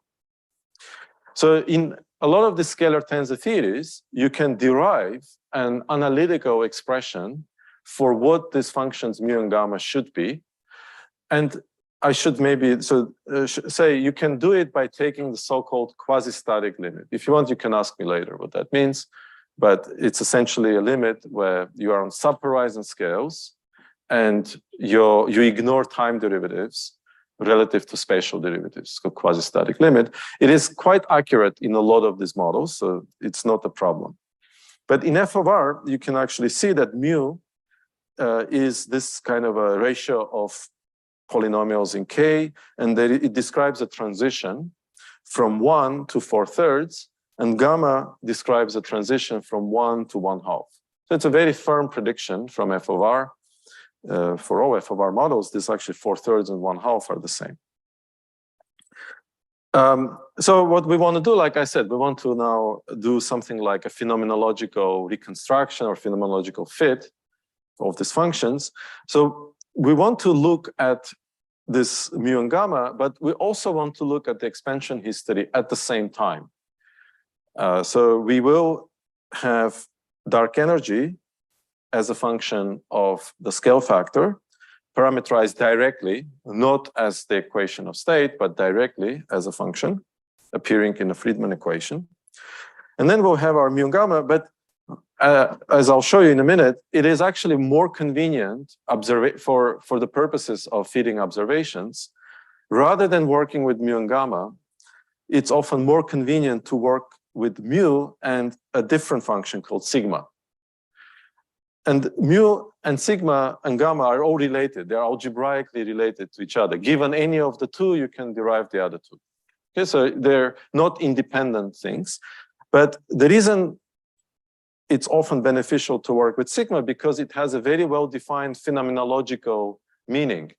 So in a lot of the scalar tensor theories, you can derive an analytical expression for what these functions mu and gamma should be. And I should maybe say you can do it by taking the so-called quasi-static limit. If you want, you can ask me later what that means. But it's essentially a limit where you are on sub-horizon scales and you ignore time derivatives relative to spatial derivatives, so quasi-static limit. It is quite accurate in a lot of these models, so it's not a problem. But in f of r, you can actually see that mu is this kind of a ratio of polynomials in K, and that it describes a transition from 1 to 4/3, and gamma describes a transition from 1 to 1/2. So it's a very firm prediction from f of r. For all f of r models, this actually 4/3 and 1/2 are the same. So what we want to do, like I said, we want to now do something like a phenomenological reconstruction or phenomenological fit of these functions. So we want to look at this mu and gamma, but we also want to look at the expansion history at the same time. So we will have dark energy as a function of the scale factor, parameterized directly, not as the equation of state, but directly as a function appearing in the Friedmann equation. And then we'll have our mu and gamma, but as I'll show you in a minute, it is actually more convenient for the purposes of fitting observations. Rather than working with mu and gamma, it's often more convenient to work with mu and a different function called sigma. And mu and sigma and gamma are all related. They're algebraically related to each other. Given any of the two, you can derive the other two. Okay, so they're not independent things. But the reason it's often beneficial to work with sigma because it has a very well-defined phenomenological meaning.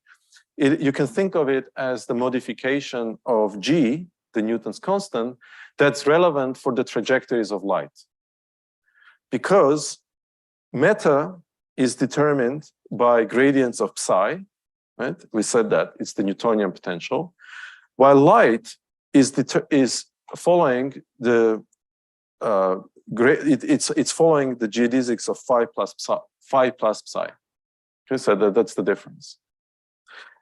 You can think of it as the modification of G, the Newton's constant, that's relevant for the trajectories of light. Because meta is determined by gradients of psi, right? We said that it's the Newtonian potential, while light is following the it's following the geodesics of phi plus psi. Okay, so that's the difference.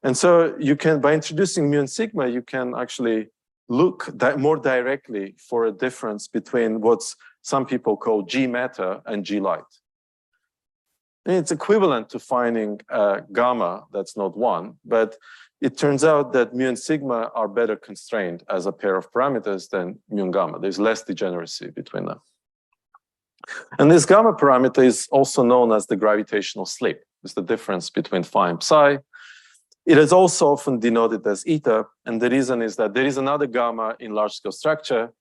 And so you can, by introducing mu and sigma, you can actually look more directly for a difference between what's some people call G meta and G light. And it's equivalent to finding gamma that's not 1, but it turns out that mu and sigma are better constrained as a pair of parameters than mu and gamma. There's less degeneracy between them. And this gamma parameter is also known as the gravitational slip. It's the difference between phi and psi. It is also often denoted as eta, and the reason is that there is another gamma in large-scale structure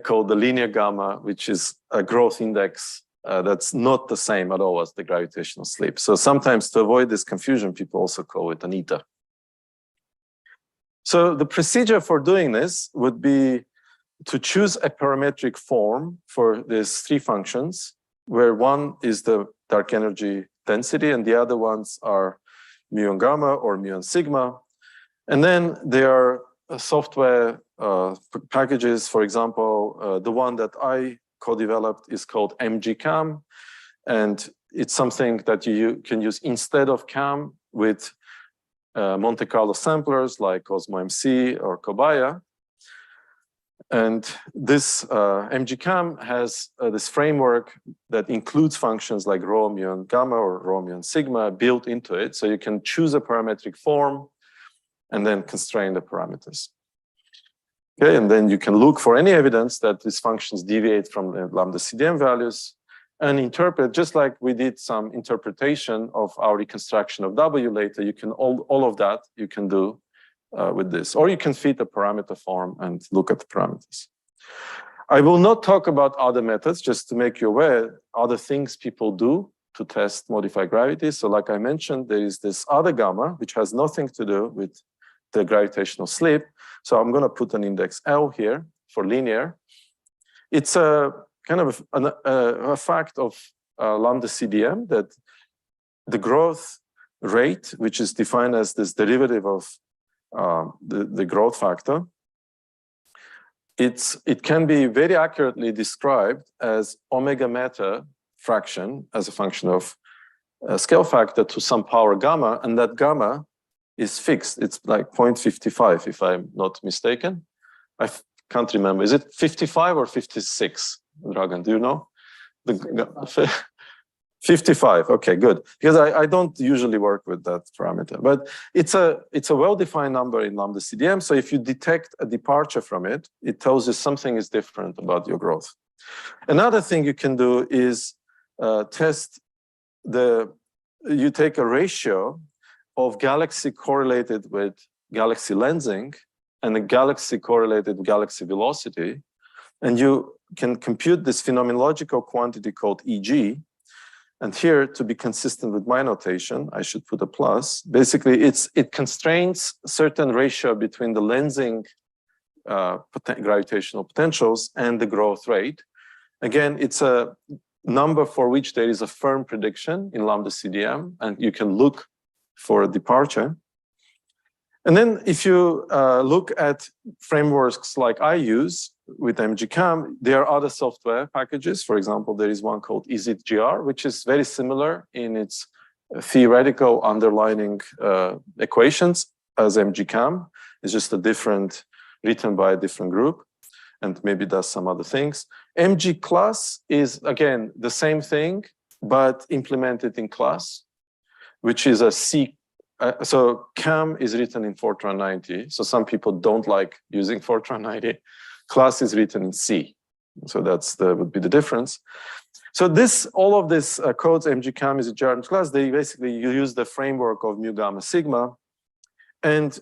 called the linear gamma, which is a growth index that's not the same at all as the gravitational slip. So sometimes to avoid this confusion, people also call it an eta. So the procedure for doing this would be to choose a parametric form for these three functions, where one is the dark energy density and the other ones are mu and gamma or mu and sigma. And then there are software packages. For example, the one that I co-developed is called MGCAM, and it's something that you can use instead of CAM with Monte Carlo samplers like CosmoMC or Cobaya. And this MGCAM has this framework that includes functions like rho, mu, and gamma, or rho, mu, and sigma built into it. So you can choose a parametric form and then constrain the parameters. Okay, and then you can look for any evidence that these functions deviate from the lambda CDM values and interpret, just like we did some interpretation of our reconstruction of W later. You can all of that you can do with this, or you can fit a parameter form and look at the parameters. I will not talk about other methods, just to make you aware, other things people do to test modified gravity. So like I mentioned, there is this other gamma, which has nothing to do with the gravitational slip. So I'm going to put an index L here for linear. It's a kind of a fact of lambda CDM that the growth rate, which is defined as this derivative of the growth factor, it can be very accurately described as omega meta fraction as a function of a scale factor to some power gamma, and that gamma is fixed. It's like 0.55, if I'm not mistaken. I can't remember. Is it 55 or 56, Dragan? Do you know? 55, okay, good. Because I don't usually work with that parameter, but it's a well-defined number in lambda CDM. So if you detect a departure from it, it tells you something is different about your growth. Another thing you can do is test you take a ratio of galaxy correlated with galaxy lensing and a galaxy correlated with galaxy velocity, and you can compute this phenomenological quantity called EG. And here, to be consistent with my notation, I should put a plus. Basically, it constrains certain ratio between the lensing gravitational potentials and the growth rate. Again, it's a number for which there is a firm prediction in lambda CDM, and you can look for a departure. And then if you look at frameworks like I use with MGCam, there are other software packages. For example, there is one called EasyGR, which is very similar in its theoretical underlining equations as MGCam. It's just a different, written by a different group, and maybe does some other things. MG is, again, the same thing, but implemented in class, which is a C. So CAM is written in Fortran 90. So some people don't like using Fortran 90. Class is written in C. So would be the difference. So all of this codes, MGCam is a Jargon class. They basically use the framework of mu gamma sigma. And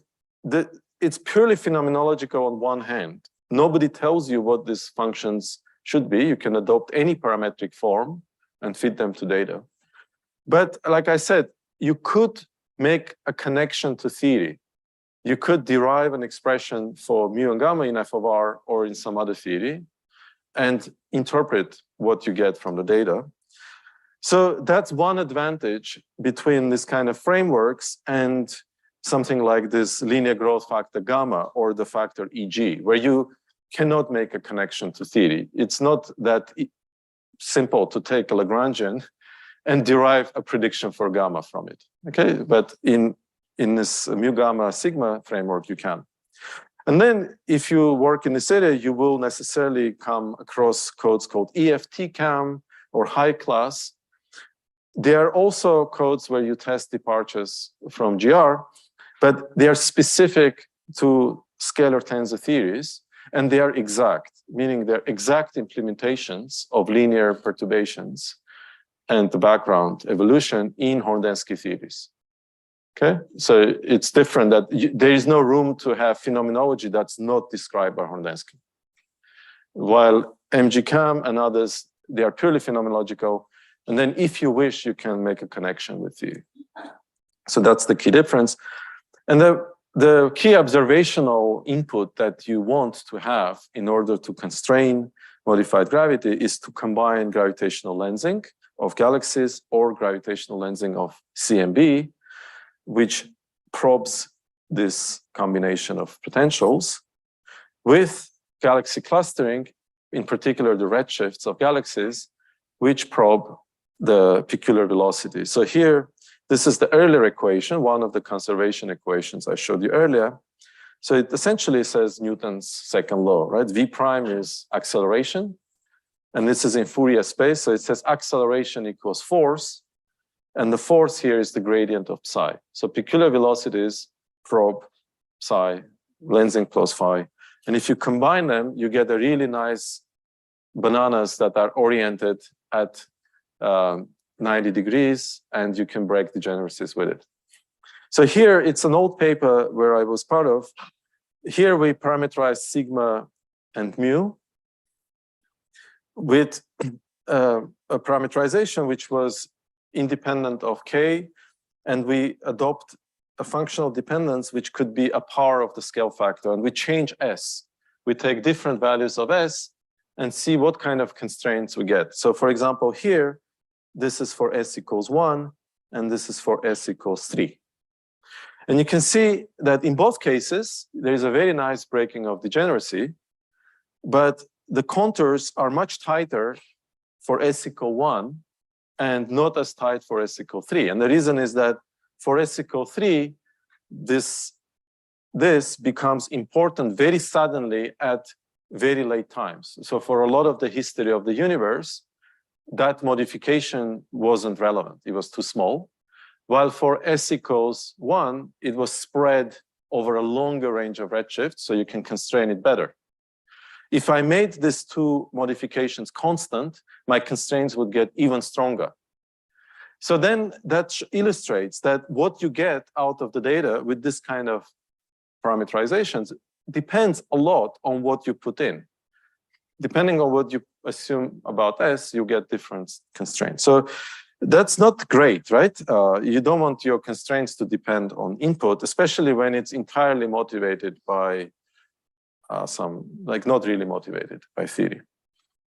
it's purely phenomenological on one hand. Nobody tells you what these functions should be. You can adopt any parametric form and fit them to data. But like I said, you could make a connection to theory. You could derive an expression for mu and gamma in f of r or in some other theory and interpret what you get from the data. So that's one advantage between this kind of frameworks and something like this linear growth factor gamma or the factor EG, where you cannot make a connection to theory. It's not that simple to take a Lagrangian and derive a prediction for gamma from it, okay? But in this mu gamma sigma framework, you can. And then if you work in this area, you will necessarily come across codes called EFT-CAM or high class. There are also codes where you test departures from GR, but they are specific to scalar tensor theories, and they are exact, meaning they're exact implementations of linear perturbations and the background evolution in Hornbensky theories. Okay, so it's different that there is no room to have phenomenology that's not described by Hornbensky. While MGCam and others, they are purely phenomenological. And then if you wish, you can make a connection with theory. So that's the key difference. And the key observational input that you want to have in order to constrain modified gravity is to combine gravitational lensing of galaxies or gravitational lensing of CMB, which probes this combination of potentials with galaxy clustering, in particular the redshifts of galaxies, which probe the peculiar velocity. So here, this is the earlier equation, one of the conservation equations I showed you earlier. So it essentially says Newton's second law, right? V prime is acceleration, and this is in Fourier space. So it says acceleration equals force, and the force here is the gradient of psi. So peculiar velocities probe psi, lensing plus phi. And if you combine them, you get a really nice bananas that are oriented at 90 degrees, and you can break degeneracies with it. So here, it's an old paper where I was part of. Here we parameterize sigma and mu with a parameterization which was independent of k, and we adopt a functional dependence which could be a power of the scale factor, and we change s. We take different values of s and see what kind of constraints we get. So for example, here, this is for s equals 1, and this is for s equals 3. And you can see that in both cases, there is a very nice breaking of degeneracy, but the contours are much tighter for s equal 1 and not as tight for s equal 3. And the reason is that for s equal 3, this becomes important very suddenly at very late times. So for a lot of the history of the universe, that modification wasn't relevant. It was too small. While for S equals 1, it was spread over a longer range of redshifts, so you can constrain it better. If I made these two modifications constant, my constraints would get even stronger. So then that illustrates that what you get out of the data with this kind of parameterizations depends a lot on what you put in. Depending on what you assume about S, you get different constraints. So that's not great, right? You don't want your constraints to depend on input, especially when it's entirely motivated by not really motivated by theory.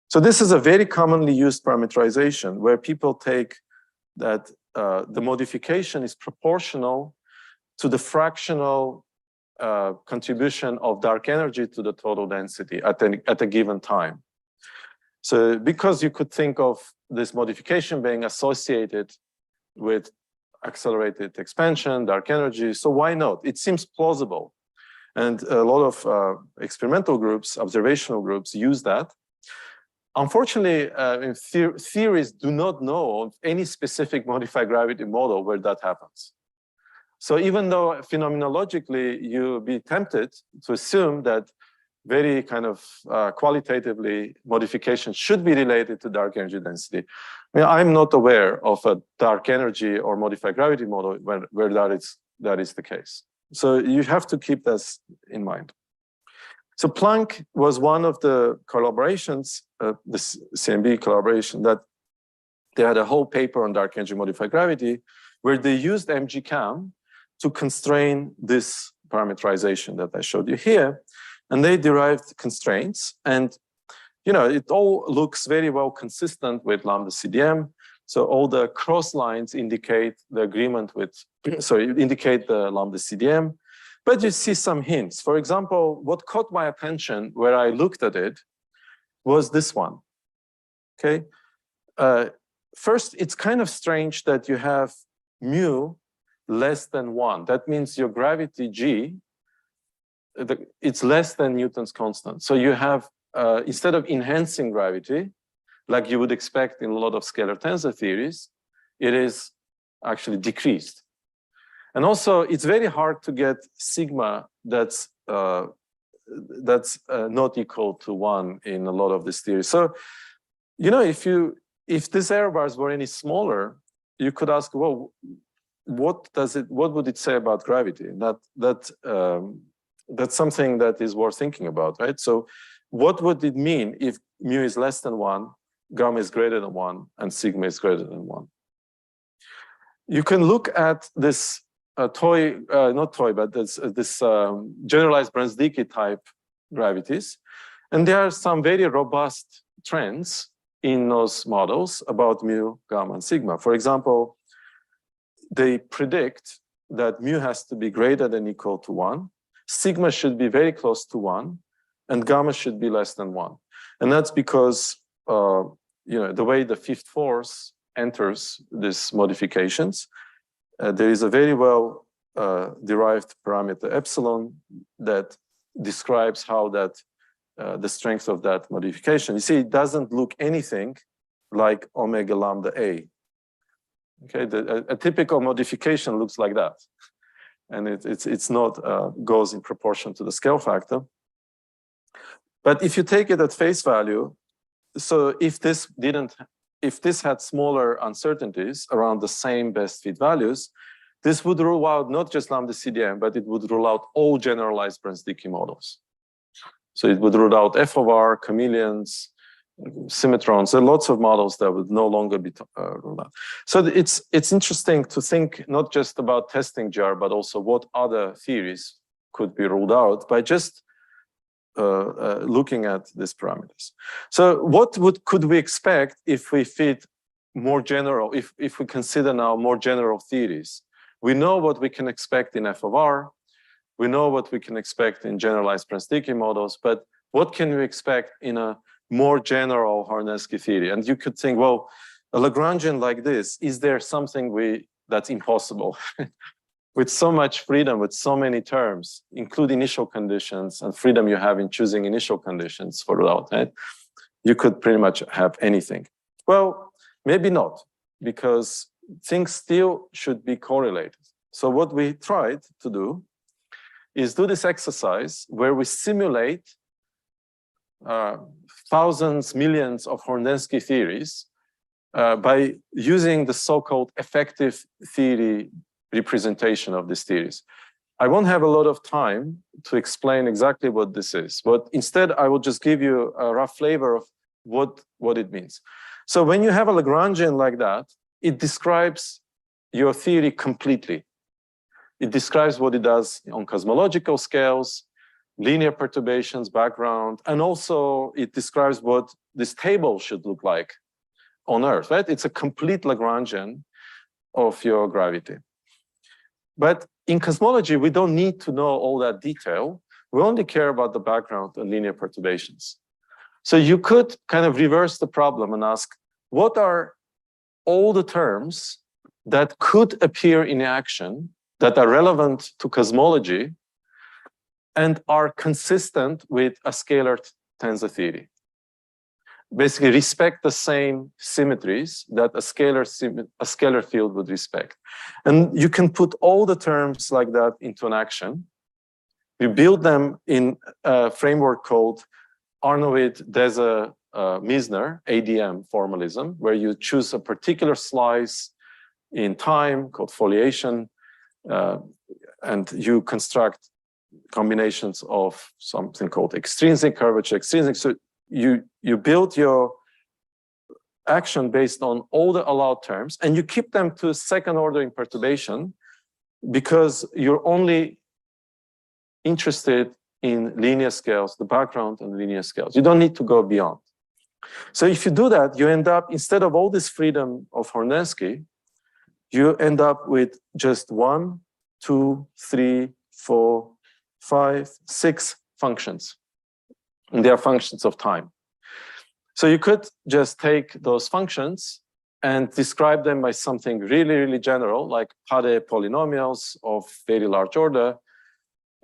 So this is a very commonly used parameterization where people take that the modification is proportional to the fractional contribution of dark energy to the total density at a given time. So because you could think of this modification being associated with accelerated expansion, dark energy, so why not? It seems plausible. And a lot of experimental groups, observational groups use that. Unfortunately, theories do not know of any specific modified gravity model where that happens. So even though phenomenologically you'll be tempted to assume that very kind of qualitatively modification should be related to dark energy density, I mean, I'm not aware of a dark energy or modified gravity model where that is the case. So you have to keep this in mind. So Planck was one of the collaborations, the CMB collaboration, that they had a whole paper on dark energy modified gravity where they used MGCAM to constrain this parameterization that I showed you here. And they derived constraints. And it all looks very well consistent with lambda CDM. So all the cross lines indicate the agreement with, indicate the lambda CDM. But you see some hints. For example, what caught my attention where I looked at it was this one, okay? First, it's kind of strange that you have mu less than 1. That means your gravity G, it's less than Newton's constant. So you have, instead of enhancing gravity, like you would expect in a lot of scalar tensor theories, it is actually decreased. And also, it's very hard to get sigma that's not equal to 1 in a lot of these theories. So, if these error bars were any smaller, you could ask, well, what would it say about gravity? That's something that is worth thinking about, right? So, what would it mean if mu is less than 1, gamma is greater than 1, and sigma is greater than 1? You can look at this generalized Brans-Dicke type gravities. And there are some very robust trends in those models about mu, gamma, and sigma. For example, they predict that mu has to be greater than equal to 1, sigma should be very close to 1, and gamma should be less than 1. And that's because the way the fifth force enters these modifications, there is a very well derived parameter epsilon that describes how that the strength of that modification. You see, it doesn't look anything like omega lambda A. Okay, a typical modification looks like that, and it's not goes in proportion to the scale factor. But if you take it at face value, so if this had smaller uncertainties around the same best fit values, this would rule out not just lambda CDM, but it would rule out all generalized Brans-Dicke models. So it would rule out F of R, chameleons, symmetrons. There are lots of models that would no longer be ruled out. So it's interesting to think not just about testing GR, but also what other theories could be ruled out by just looking at these parameters. So what could we expect if we fit more general, if we consider now more general theories? We know what we can expect in F of R. We know what we can expect in generalized Brans-Dicke models, but what can we expect in a more general Hornetsky theory? And you could think, well, a Lagrangian like this, is there something that's impossible? With so much freedom, with so many terms, include initial conditions and freedom you have in choosing initial conditions for route, right? You could pretty much have anything. Well, Maybe not, because things still should be correlated. So what we tried to do is do this exercise where we simulate thousands, millions of Hornensky theories by using the so-called effective theory representation of these theories. I won't have a lot of time to explain exactly what this is, but instead I will just give you a rough flavor of what it means. So when you have a Lagrangian like that, it describes your theory completely. It describes what it does on cosmological scales, linear perturbations, background, and also it describes what this table should look like on Earth, right? It's a complete Lagrangian of your gravity. But in cosmology, we don't need to know all that detail. We only care about the background and linear perturbations. So you could kind of reverse the problem and ask, what are all the terms that could appear in action that are relevant to cosmology and are consistent with a scalar tensor theory? Basically respect the same symmetries that a scalar field would respect. And you can put all the terms like that into an action. You build them in a framework called Arnold-Deza-Misner, ADM formalism, where you choose a particular slice in time called foliation, and you construct combinations of something called extrinsic curvature, extrinsic. So you build your action based on all the allowed terms, and you keep them to second ordering perturbation because you're only interested in linear scales, the background and linear scales. You don't need to go beyond. So if you do that, you end up, instead of all this freedom of Hornensky, you end up with just 1, 2, 3, 4, 5, 6 functions. And they are functions of time. So you could just take those functions and describe them by something really, really general, like Pade polynomials of very large order,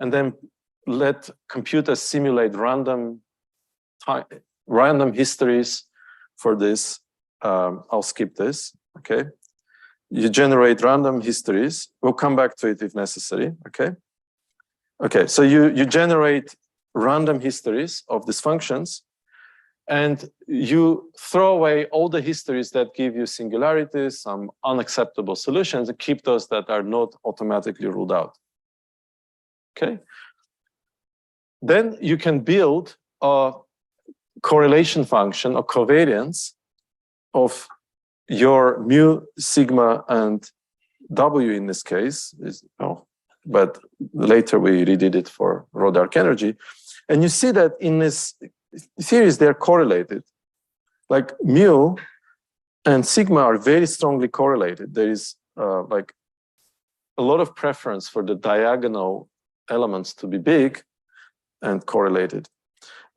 and then let computers simulate random histories for this. I'll skip this, okay? You generate random histories. We'll come back to it if necessary, okay? Okay, so you generate random histories of these functions, and you throw away all the histories that give you singularities, some unacceptable solutions, and keep those that are not automatically ruled out. Okay? Then you can build a correlation function, a covariance of your mu, sigma, and W in this case, but later we redid it for raw dark energy. And you see that in this theories, they're correlated. Like mu and sigma are very strongly correlated. There is like a lot of preference for the diagonal elements to be big and correlated.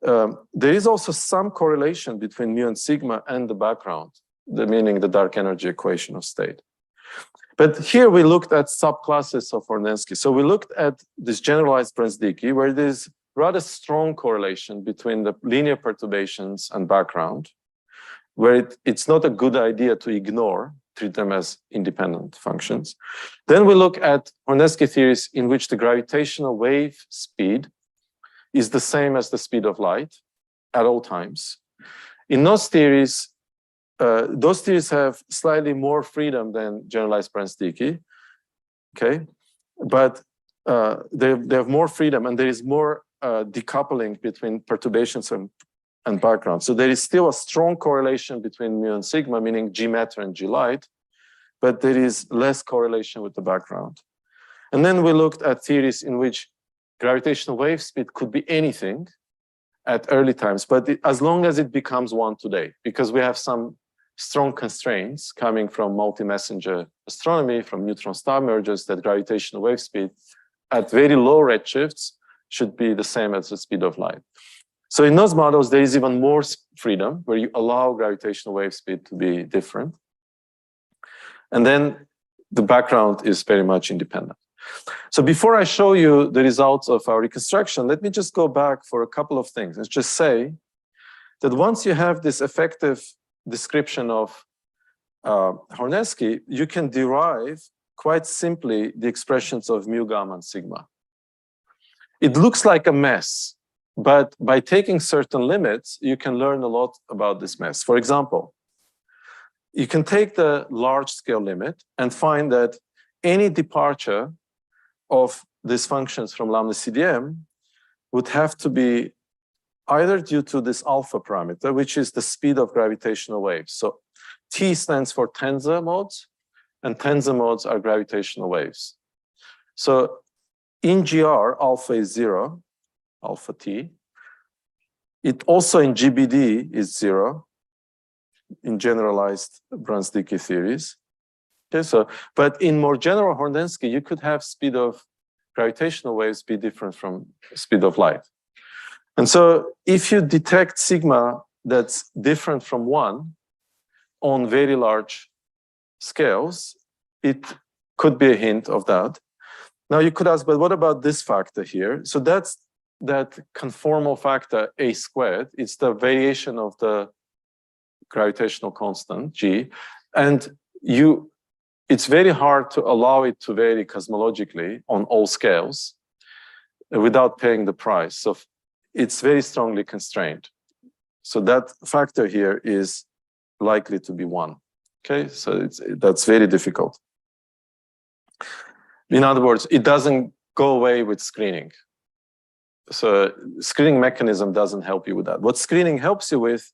There is also some correlation between mu and sigma and the background, meaning the dark energy equation of state. But here we looked at subclasses of Hornensky. So we looked at this generalized Brans-Dicke, where there's rather strong correlation between the linear perturbations and background, where it's not a good idea to ignore, treat them as independent functions. Then we look at Hornensky theories in which the gravitational wave speed is the same as the speed of light at all times. In those theories have slightly more freedom than generalized Brans-Dicke, okay? But they have more freedom, and there is more decoupling between perturbations and background. So there is still a strong correlation between mu and sigma, meaning G matter and G light, but there is less correlation with the background. And then we looked at theories in which gravitational wave speed could be anything at early times, but as long as it becomes 1 today, because we have some strong constraints coming from multi-messenger astronomy, from neutron star mergers, that gravitational wave speed at very low redshifts should be the same as the speed of light. So in those models, there is even more freedom where you allow gravitational wave speed to be different. And then the background is very much independent. So before I show you the results of our reconstruction, let me just go back for a couple of things. Let's just say that once you have this effective description of Hornetsky, you can derive quite simply the expressions of mu, gamma, and sigma. It looks like a mess, but by taking certain limits, you can learn a lot about this mess. For example, you can take the large scale limit and find that any departure of these functions from lambda CDM would have to be either due to this alpha parameter, which is the speed of gravitational waves. So T stands for tensor modes, and tensor modes are gravitational waves. So in GR, alpha is 0, alpha T. It also in GBD is 0 in generalized Brans-Dicke theories. Okay, so, but in more general Hornetsky, you could have speed of gravitational waves be different from speed of light. And so if you detect sigma that's different from 1 on very large scales, it could be a hint of that. Now you could ask, but what about this factor here? So that's that conformal factor A squared. It's the variation of the gravitational constant, G. And it's very hard to allow it to vary cosmologically on all scales without paying the price. So it's very strongly constrained. So that factor here is likely to be 1. Okay, so that's very difficult. In other words, it doesn't go away with screening. So screening mechanism doesn't help you with that. What screening helps you with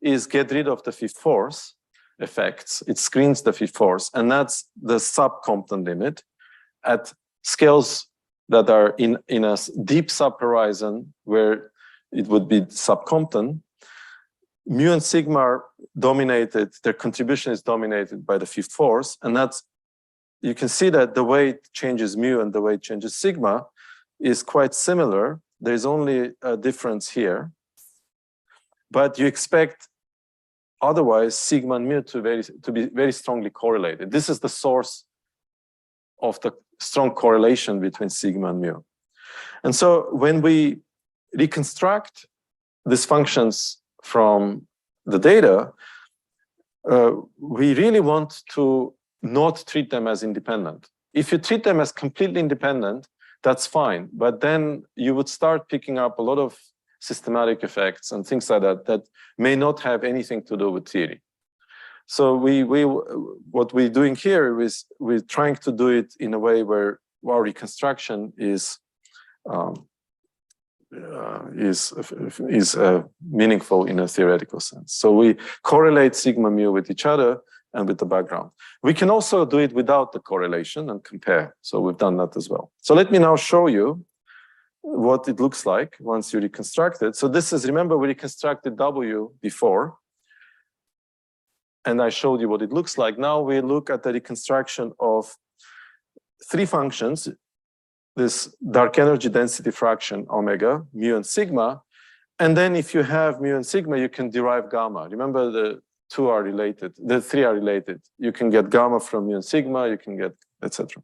is get rid of the fifth force effects. It screens the fifth force, and that's the sub-Compton limit at scales that are in a deep sub-horizon where it would be sub-Compton. Mu and sigma are dominated, their contribution is dominated by the fifth force, and that's, you can see that the way it changes mu and the way it changes sigma is quite similar. There's only a difference here, but you expect otherwise sigma and mu to be very strongly correlated. This is the source of the strong correlation between sigma and mu. And so when we reconstruct these functions from the data, we really want to not treat them as independent. If you treat them as completely independent, that's fine. But then you would start picking up a lot of systematic effects and things like that that may not have anything to do with theory. So what we're doing here is we're trying to do it in a way where our reconstruction is meaningful in a theoretical sense. So we correlate sigma mu with each other and with the background. We can also do it without the correlation and compare. So we've done that as well. So let me now show you what it looks like once you reconstruct it. So this is, remember we reconstructed W before, and I showed you what it looks like. Now we look at the reconstruction of 3 functions, this dark energy density fraction, omega, mu and sigma. And then if you have mu and sigma, you can derive gamma. Remember the 2 are related, the 3 are related. You can get gamma from mu and sigma, you can get, etc.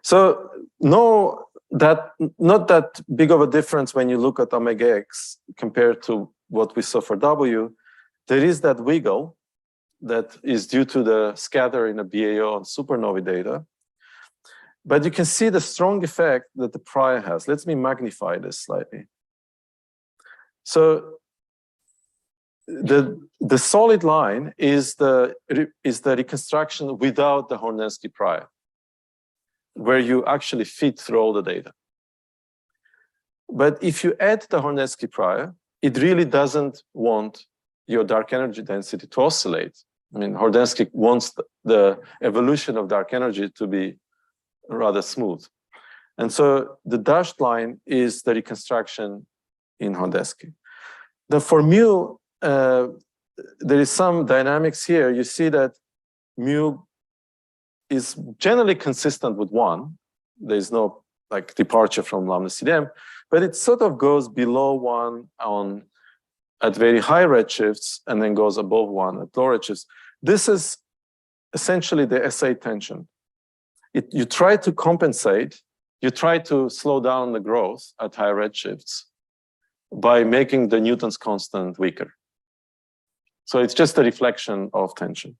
So not that big of a difference when you look at omega x compared to what we saw for W. There is that wiggle that is due to the scatter in a BAO on supernovae data. But you can see the strong effect that the prior has. Let me magnify this slightly. So the solid line is the reconstruction without the Hornetsky prior, where you actually fit through all the data. But if you add the Hornetsky prior, it really doesn't want your dark energy density to oscillate. I mean, Hornetsky wants the evolution of dark energy to be rather smooth. And so the dashed line is the reconstruction in Hornetsky. Then for mu, there is some dynamics here. You see that mu is generally consistent with 1. There's no like departure from lambda CDM, but it sort of goes below 1 at very high redshifts and then goes above 1 at low redshifts. This is essentially the SA tension. You try to compensate, you try to slow down the growth at high redshifts by making the Newton's constant weaker. So it's just a reflection of tension.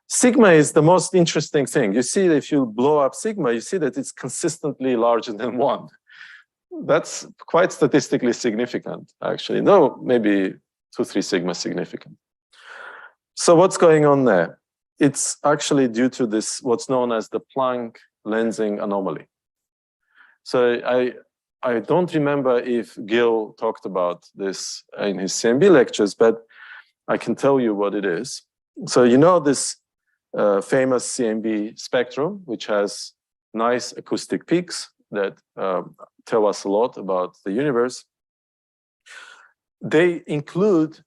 Sigma is the most interesting thing. You see, if you blow up sigma, you see that it's consistently larger than 1. That's quite statistically significant, actually. No, maybe 2, 3 sigma significant. So what's going on there? It's actually due to this, what's known as the Planck lensing anomaly. So I don't remember if Gil talked about this in his CMB lectures, but I can tell you what it is. So you know this famous CMB spectrum, which has nice acoustic peaks that tell us a lot about the universe. They include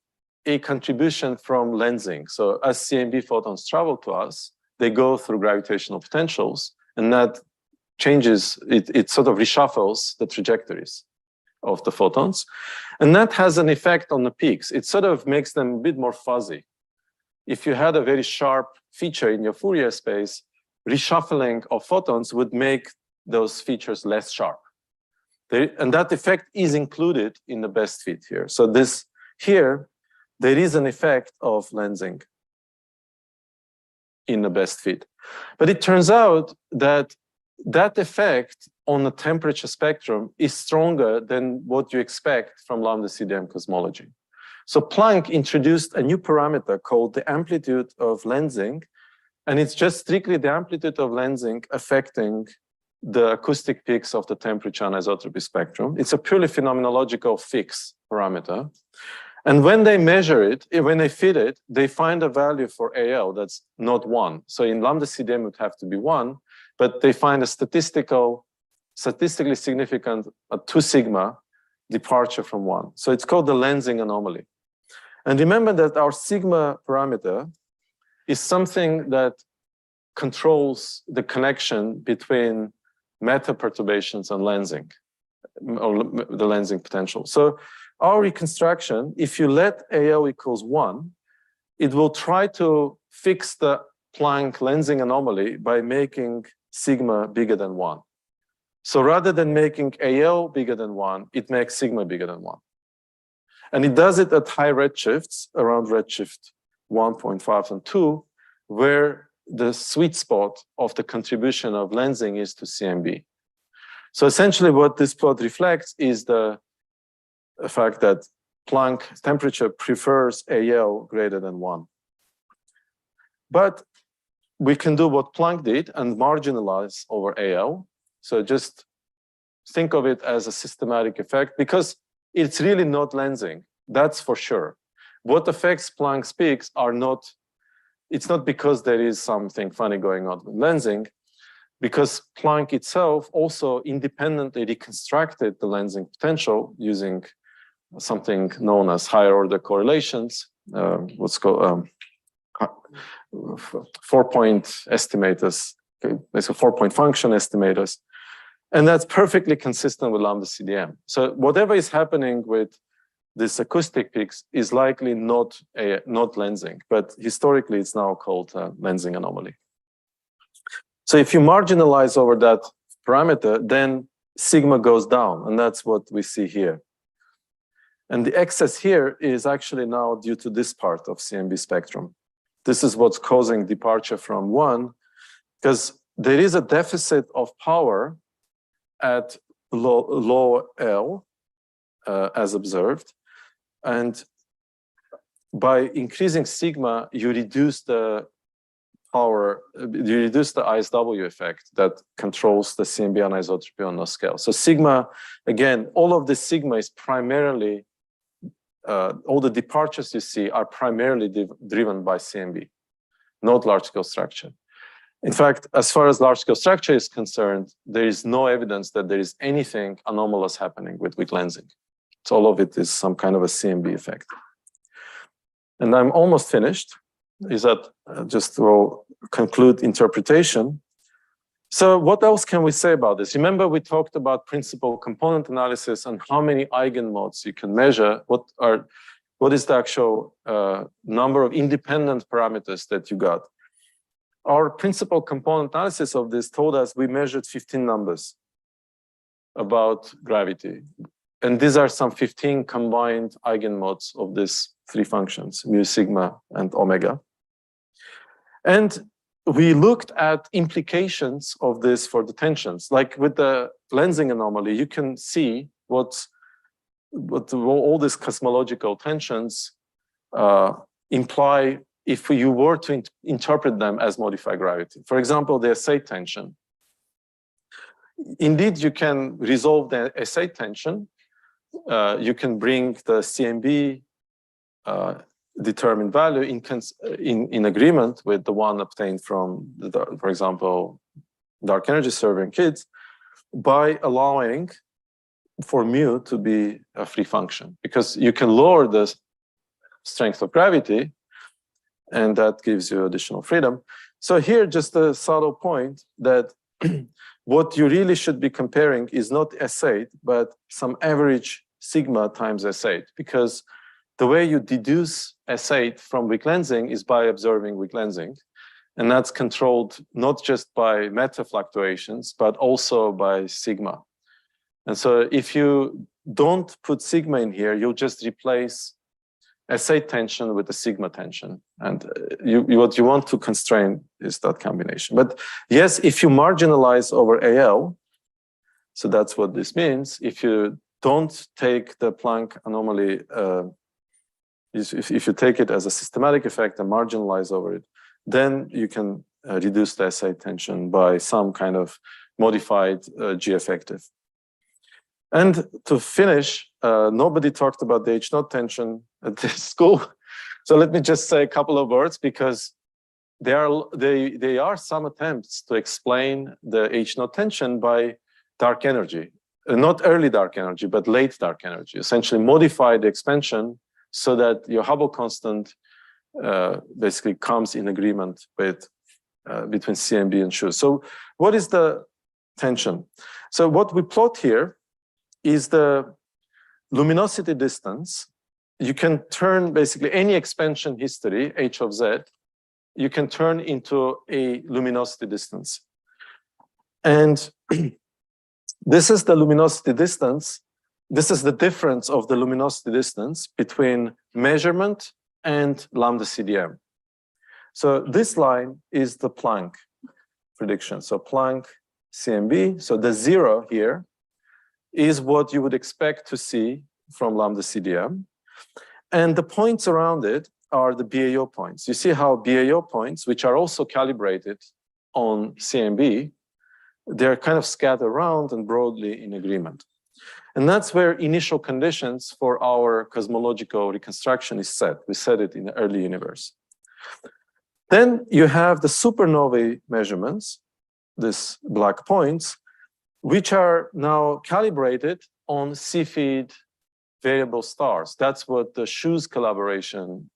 a contribution from lensing. So as CMB photons travel to us, they go through gravitational potentials, and that changes, it sort of reshuffles the trajectories of the photons. And that has an effect on the peaks. It sort of makes them a bit more fuzzy. If you had a very sharp feature in your Fourier space, reshuffling of photons would make those features less sharp. And that effect is included in the best fit here. So this here, there is an effect of lensing in the best fit. But it turns out that that effect on the temperature spectrum is stronger than what you expect from lambda CDM cosmology. So Planck introduced a new parameter called the amplitude of lensing, and it's just strictly the amplitude of lensing affecting the acoustic peaks of the temperature anisotropy spectrum. It's a purely phenomenological fix parameter. And when they measure it, when they fit it, they find a value for AL that's not 1. So in lambda CDM, it would have to be 1, but they find a statistically significant 2 sigma departure from 1. So it's called the lensing anomaly. And remember that our sigma parameter is something that controls the connection between matter perturbations and lensing, or the lensing potential. So our reconstruction, if you let AL equals 1, it will try to fix the Planck lensing anomaly by making sigma bigger than 1. So rather than making AL bigger than 1, it makes sigma bigger than 1. And it does it at high redshifts, around redshift 1.5 and 2, where the sweet spot of the contribution of lensing is to CMB. So essentially what this plot reflects is the fact that Planck temperature prefers AL greater than 1. But we can do what Planck did and marginalize over AL. So just think of it as a systematic effect, because it's really not lensing, that's for sure. What affects Planck's peaks are not, it's not because there is something funny going on with lensing, because Planck itself also independently reconstructed the lensing potential using something known as higher order correlations, what's called 4-point estimators, okay, basically 4-point function estimators. And that's perfectly consistent with lambda CDM. So whatever is happening with this acoustic peaks is likely not lensing, but historically it's now called a lensing anomaly. So if you marginalize over that parameter, then sigma goes down, and that's what we see here. And the excess here is actually now due to this part of CMB spectrum. This is what's causing departure from 1, because there is a deficit of power at low L, as observed. And by increasing sigma, you reduce the power, you reduce the ISW effect that controls the CMB anisotropy on the scale. So sigma, again, all of this sigma is primarily, all the departures you see are primarily driven by CMB, not large-scale structure. In fact, as far as large-scale structure is concerned, there is no evidence that there is anything anomalous happening with lensing. So all of it is some kind of a CMB effect. And I'm almost finished. Is that just will conclude interpretation. So what else can we say about this? Remember, we talked about principal component analysis and how many eigenmodes you can measure. What is the actual number of independent parameters that you got? Our principal component analysis of this told us we measured 15 numbers about gravity. And these are some 15 combined eigenmodes of this three functions, mu, sigma, and omega. And we looked at implications of this for the tensions. Like with the lensing anomaly, you can see what all these cosmological tensions imply if you were to interpret them as modified gravity. For example, the assay tension. Indeed, you can resolve the assay tension. You can bring the CMB determined value in agreement with the one obtained from, for example, dark energy server in kids by allowing for mu to be a free function, because you can lower the strength of gravity and that gives you additional freedom. So here, just a subtle point that what you really should be comparing is not S8, but some average sigma times S8, because the way you deduce S8 from weak lensing is by observing weak lensing. And that's controlled not just by meta fluctuations, but also by sigma. And so if you don't put sigma in here, you'll just replace S8 tension with the sigma tension. And what you want to constrain is that combination. But yes, if you marginalize over AL, so that's what this means. If you don't take the Planck anomaly, if you take it as a systematic effect and marginalize over it, then you can reduce the S8 tension by some kind of modified G effective. And to finish, nobody talked about the H0 tension at this school. So let me just say a couple of words, because there are some attempts to explain the H0 tension by dark energy. Not early dark energy, but late dark energy. Essentially modify the expansion so that your Hubble constant basically comes in agreement with between CMB and SHU. So what is the tension? So what we plot here is the luminosity distance. You can turn basically any expansion history, H of Z, you can turn into a luminosity distance. And this is the luminosity distance. This is the difference of the luminosity distance between measurement and lambda CDM. So this line is the Planck prediction. So Planck CMB, so the zero here is what you would expect to see from lambda CDM. And the points around it are the BAO points. You see how BAO points, which are also calibrated on CMB, they're kind of scattered around and broadly in agreement. And that's where initial conditions for our cosmological reconstruction is set. We set it in the early universe. Then you have the supernovae measurements, these black points, which are now calibrated on Cepheid variable stars. That's what the SHU's collaboration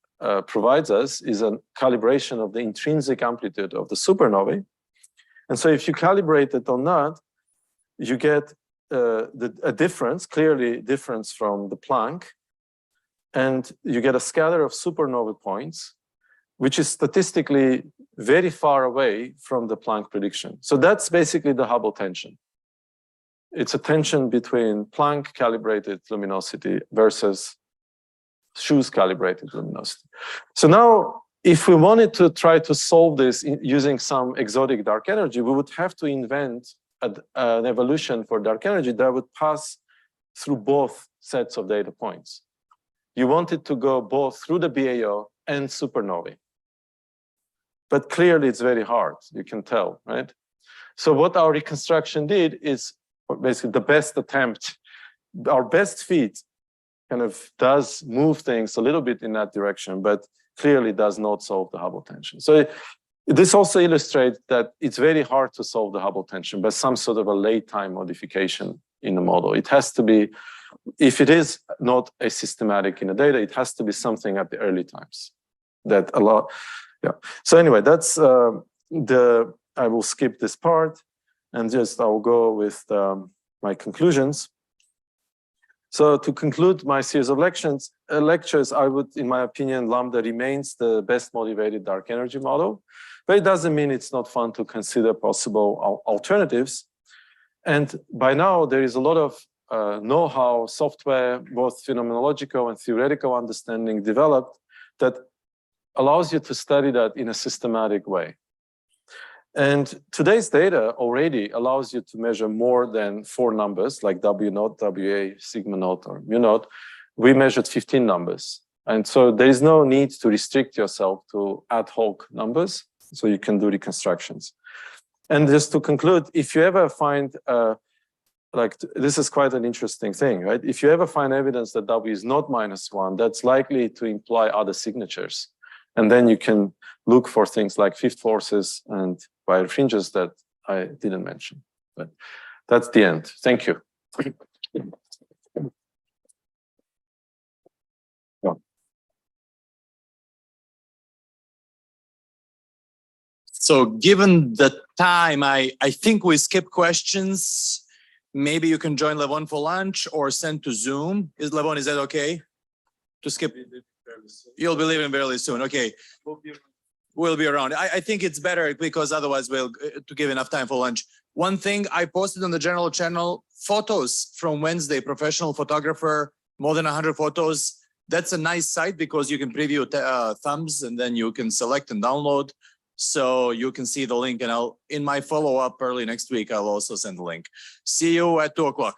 provides us, is a calibration of the intrinsic amplitude of the supernovae. And so if you calibrate it on that, you get a difference, clearly difference from the Planck, and you get a scatter of supernova points, which is statistically very far away from the Planck prediction. So that's basically the Hubble tension. It's a tension between Planck calibrated luminosity versus SHU's calibrated luminosity. So now, if we wanted to try to solve this using some exotic dark energy, we would have to invent an evolution for dark energy that would pass through both sets of data points. You want it to go both through the BAO and supernovae. But clearly it's very hard, you can tell, right? So what our reconstruction did is basically the best attempt. Our best fit kind of does move things a little bit in that direction, but clearly does not solve the Hubble tension. So this also illustrates that it's very hard to solve the Hubble tension by some sort of a late time modification in the model. It has to be, if it is not a systematic in the data, it has to be something at the early times that allow, yeah. So anyway, that's I will skip this part and just I'll go with my conclusions. So to conclude my series of lectures, I would, in my opinion, lambda remains the best motivated dark energy model, but it doesn't mean it's not fun to consider possible alternatives. And by now there is a lot of know-how, software, both phenomenological and theoretical understanding developed that allows you to study that in a systematic way. And today's data already allows you to measure more than 4 numbers like W naught, WA, sigma naught, or mu naught. We measured 15 numbers. And so there is no need to restrict yourself to ad hoc numbers, so you can do reconstructions. And just to conclude, if you ever find, this is quite an interesting thing, right? If you ever find evidence that W is not -1, that's likely to imply other signatures. And then you can look for things like fifth forces and wire fringes that I didn't mention. But that's the end. Thank you. So given the time, I think we skip questions. Maybe you can join Levon for lunch or send to Zoom. Levon, is that okay? To skip? You'll be leaving very soon. Okay. We'll be around. I think it's better because otherwise to give enough time for lunch. One thing I posted on the general channel, photos from Wednesday, professional photographer, more than 100 photos. That's a nice site because you can preview thumbs and then you can select and download. So you can see the link, and in my follow-up early next week, I'll also send the link. See you at 2 o'clock.